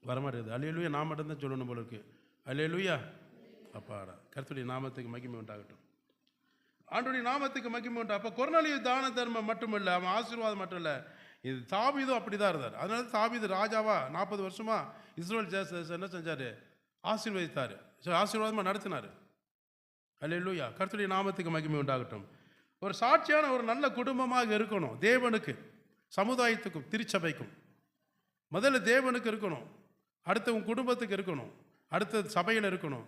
வரமாட்டேது. அல்லேலூயா நான் மட்டும்தான் சொல்லணும் போல இருக்கு. அல்லேலூயா. அப்பாடா, கர்த்தருடைய நாமத்துக்கு மகிமை உண்டாகட்டும். ஆண்டவருடைய நாமத்துக்கு மகிமை உண்டா. அப்போ கொர்நேலியு தான தர்மம் மட்டும் இல்லை, அவன் ஆசீர்வாதம் மட்டும் இல்லை, இது தாவீதும் அப்படி தான் இருந்தார். அதனால தாவீது ராஜாவா 40 வருஷமா இஸ்ரவேல் என்ன செஞ்சார்? ஆசீர்வதித்தார், ஆசீர்வாதமாக நடத்தினார். அல்லேலூயா. கர்த்தருடைய நாமத்துக்கு மகிமை உண்டாகட்டும். ஒரு சாட்சியான ஒரு நல்ல குடும்பமாக இருக்கணும். தேவனுக்கு, சமுதாயத்துக்கும், திருச்சபைக்கும். முதல்ல தேவனுக்கு இருக்கணும், அடுத்து உன் குடும்பத்துக்கு இருக்கணும், அடுத்தது சபையில் இருக்கணும்,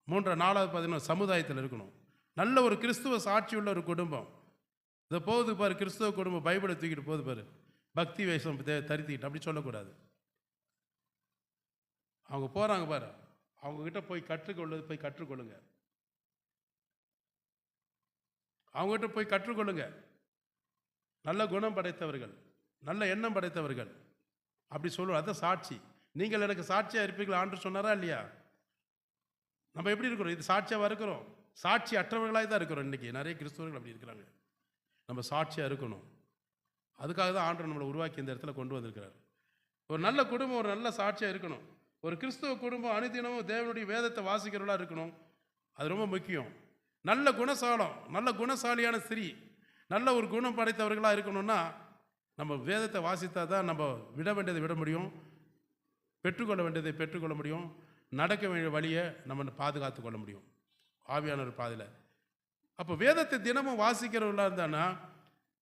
3 4வது பார்த்தீங்கன்னா சமுதாயத்தில் இருக்கணும். நல்ல ஒரு கிறிஸ்துவ சாட்சி உள்ள ஒரு குடும்பம். இதை போகுது பாரு, கிறிஸ்துவ குடும்பம் பைபிளை தூக்கிட்டு போகுது பாரு, பக்தி வேஷம் தரித்திக்கிட்டு, அப்படி சொல்லக்கூடாது. அவங்க போகிறாங்க பாரு, அவங்கக்கிட்ட போய் கற்றுக்கொள்ளுங்க. அவங்ககிட்ட போய் கற்றுக்கொள்ளுங்க. நல்ல குணம் படைத்தவர்கள், நல்ல எண்ணம் படைத்தவர்கள், அப்படி சொல்லுவோம். அதான் சாட்சி. நீங்கள் எனக்கு சாட்சியாக இருப்பீர்கள் ஆண்டு சொன்னாரா இல்லையா? நம்ம எப்படி இருக்கிறோம்? இது சாட்சியாக இருக்கிறோம்? சாட்சி அற்றவர்களாக தான் இருக்கிறோம். இன்றைக்கி நிறைய கிறிஸ்தவர்கள் அப்படி இருக்கிறாங்க. நம்ம சாட்சியாக இருக்கணும். அதுக்காக தான் ஆண்டவர் நம்மளை உருவாக்கி இந்த இடத்துல கொண்டு வந்திருக்கிறார். ஒரு நல்ல குடும்பம் ஒரு நல்ல சாட்சியாக இருக்கணும். ஒரு கிறிஸ்தவ குடும்பம் அனுதினமும் தேவனுடைய வேதத்தை வாசிக்கிறவர்களாக இருக்கணும். அது ரொம்ப முக்கியம். நல்ல குணசாலியான ஸ்திரீ, நல்ல ஒரு குணம் படைத்தவர்களாக இருக்கணும்னா நம்ம வேதத்தை வாசித்தா தான் நம்ம விட வேண்டியதை விட முடியும், பெற்றுக்கொள்ள வேண்டியதை பெற்றுக்கொள்ள முடியும், நடக்க வேண்டிய வழியை நம்ம பாதுகாத்து கொள்ள முடியும் ஆவியான ஒரு பாதையில். அப்போ வேதத்தை தினமும் வாசிக்கிறவர்களாக இருந்தானா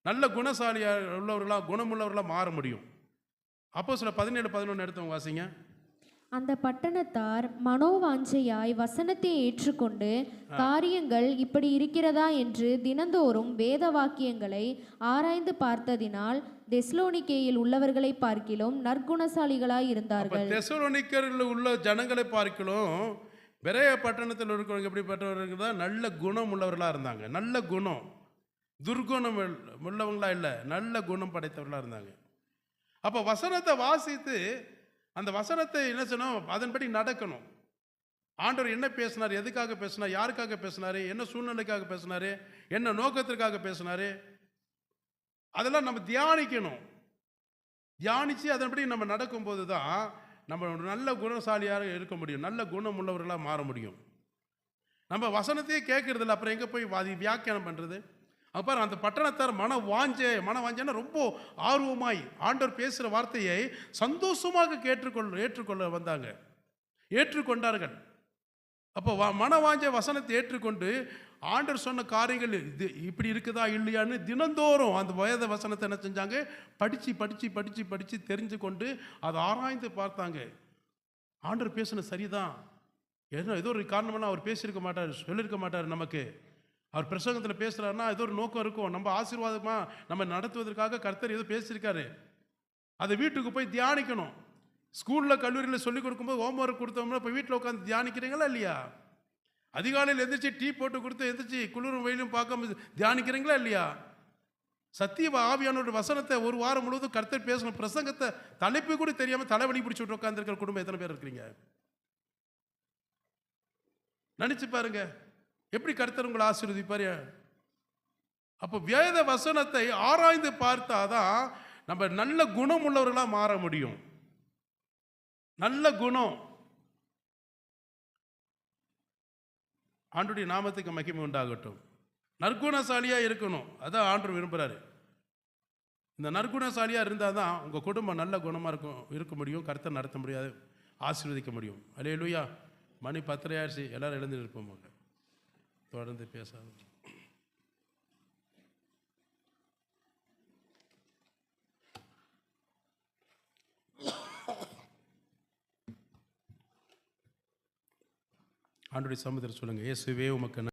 நல்ல குணசாலியாக உள்ளவர்களாக குணமுள்ளவர்களாக மாற முடியும். அப்போஸ்தலர் 17:11 எடுத்தவங்க வாசிங்க. அந்த பட்டணத்தார் மனோவாஞ்சையாய் வசனத்தை ஏற்றுக்கொண்டு காரியங்கள் இப்படி இருக்கிறதா என்று தினந்தோறும் வேத வாக்கியங்களை ஆராய்ந்து பார்த்ததினால் தெஸ்லோனிக்கேயில் உள்ளவர்களை பார்க்கிலும் நற்குணசாலிகளாய் இருந்தார்கள். தெஸ்லோனிக்கேயில் உள்ள ஜனங்களை பார்க்கிலும் பெரிய பட்டணத்தில் இருக்கிறவங்க எப்படிப்பட்டவர்கள் தான் நல்ல குணம் உள்ளவர்களாக இருந்தாங்க. நல்ல குணம், துர்குணம் உள்ளவங்களா இல்லை, நல்ல குணம் படைத்தவர்களாக இருந்தாங்க. அப்போ வசனத்தை வாசித்து அந்த வசனத்தை என்ன சொன்னோம், அதன்படி நடக்கணும். ஆண்டவர் என்ன பேசினார், எதுக்காக பேசினார், யாருக்காக பேசினார், என்ன சூழ்நிலைக்காக பேசினார், என்ன நோக்கத்திற்காக பேசினார், அதெல்லாம் நம்ம தியானிக்கணும். தியானித்து அதன்படி நம்ம நடக்கும்போது தான் நம்ம ஒரு நல்ல குணசாலியாக இருக்க முடியும், நல்ல குணம் உள்ளவர்களாக மாற முடியும். நம்ம வசனத்தையே கேட்கறதில்ல, அப்புறம் எங்கே போய் வியாக்கியானம் பண்ணுறது? அப்போ அந்த பட்டணத்தார் மனவாஞ்சைன்னா ரொம்ப ஆர்வமாய் ஆண்டவர் பேசுகிற வார்த்தையை சந்தோஷமாக ஏற்றுக்கொள்ள வந்தாங்க, ஏற்றுக்கொண்டார்கள். அப்போ மனவாஞ்ச வசனத்தை ஏற்றுக்கொண்டு ஆண்டவர் சொன்ன காரியங்கள் இது இப்படி இருக்குதா இல்லையான்னு தினந்தோறும் அந்த வேத வசனத்தை என்ன செஞ்சாங்க, படித்து தெரிஞ்சு கொண்டு அதை ஆராய்ந்து பார்த்தாங்க. ஆண்டவர் பேசுன சரிதான், ஏதோ ஒரு காரணமெல்லாம் அவர் பேசியிருக்க மாட்டார், சொல்லியிருக்க மாட்டார். நமக்கு அவர் பிரசங்கத்தில் பேசுகிறாருன்னா ஏதோ ஒரு நோக்கம் இருக்கும், நம்ம ஆசீர்வாதமாக நம்ம நடத்துவதற்காக கர்த்தர் ஏதோ பேசியிருக்காரு. அதை வீட்டுக்கு போய் தியானிக்கணும். ஸ்கூலில் கல்லூரியில் சொல்லிக் கொடுக்கும்போது ஹோம்ஒர்க் கொடுத்தோம்னா இப்போ வீட்டில் உட்காந்து தியானிக்கிறீங்களா இல்லையா? அதிகாலையில் எந்திரிச்சு டீ போட்டு கொடுத்து எந்திரிச்சு குளிரும் வெயிலும் பார்க்காம தியானிக்கிறீங்களா இல்லையா? சத்திய ஆவியானோட வசனத்தை ஒரு வாரம் முழுவதும் கர்த்தர் பேசணும். பிரசங்கத்தை தலைப்பு கூட தெரியாமல் தலைவலி பிடிச்சி விட்டு உட்காந்துருக்கிற குடும்பம் எத்தனை பேர் இருக்கிறீங்க? நினச்சி பாருங்க, எப்படி கர்த்தர் உங்களை ஆசீர்வதிப்பார். அப்போ வேத வசனத்தை ஆராய்ந்து பார்த்தாதான் நம்ம நல்ல குணம் உள்ளவர்களாக மாற முடியும். நல்ல குணம், ஆண்டவருடைய நாமத்துக்கு மகிமை உண்டாகட்டும். நற்குணசாலியாக இருக்கணும், அதான் ஆண்டவர் விரும்புகிறாரு. இந்த நற்குணசாலியாக இருந்தால் தான் உங்கள் குடும்பம் நல்ல குணமாக இருக்க முடியும், கர்த்தர் நடத்த முடியாது, ஆசீர்வதிக்க முடியும். அல்லேலூயா. மணி 10 ஆயிடுச்சு, எல்லாரும் எழுந்து இருப்போம். தொடர்ந்து பேசாது. ஆண்டவருடைய சமுத்திரம் சொல்லுங்க. இயேசுவே உமக்கு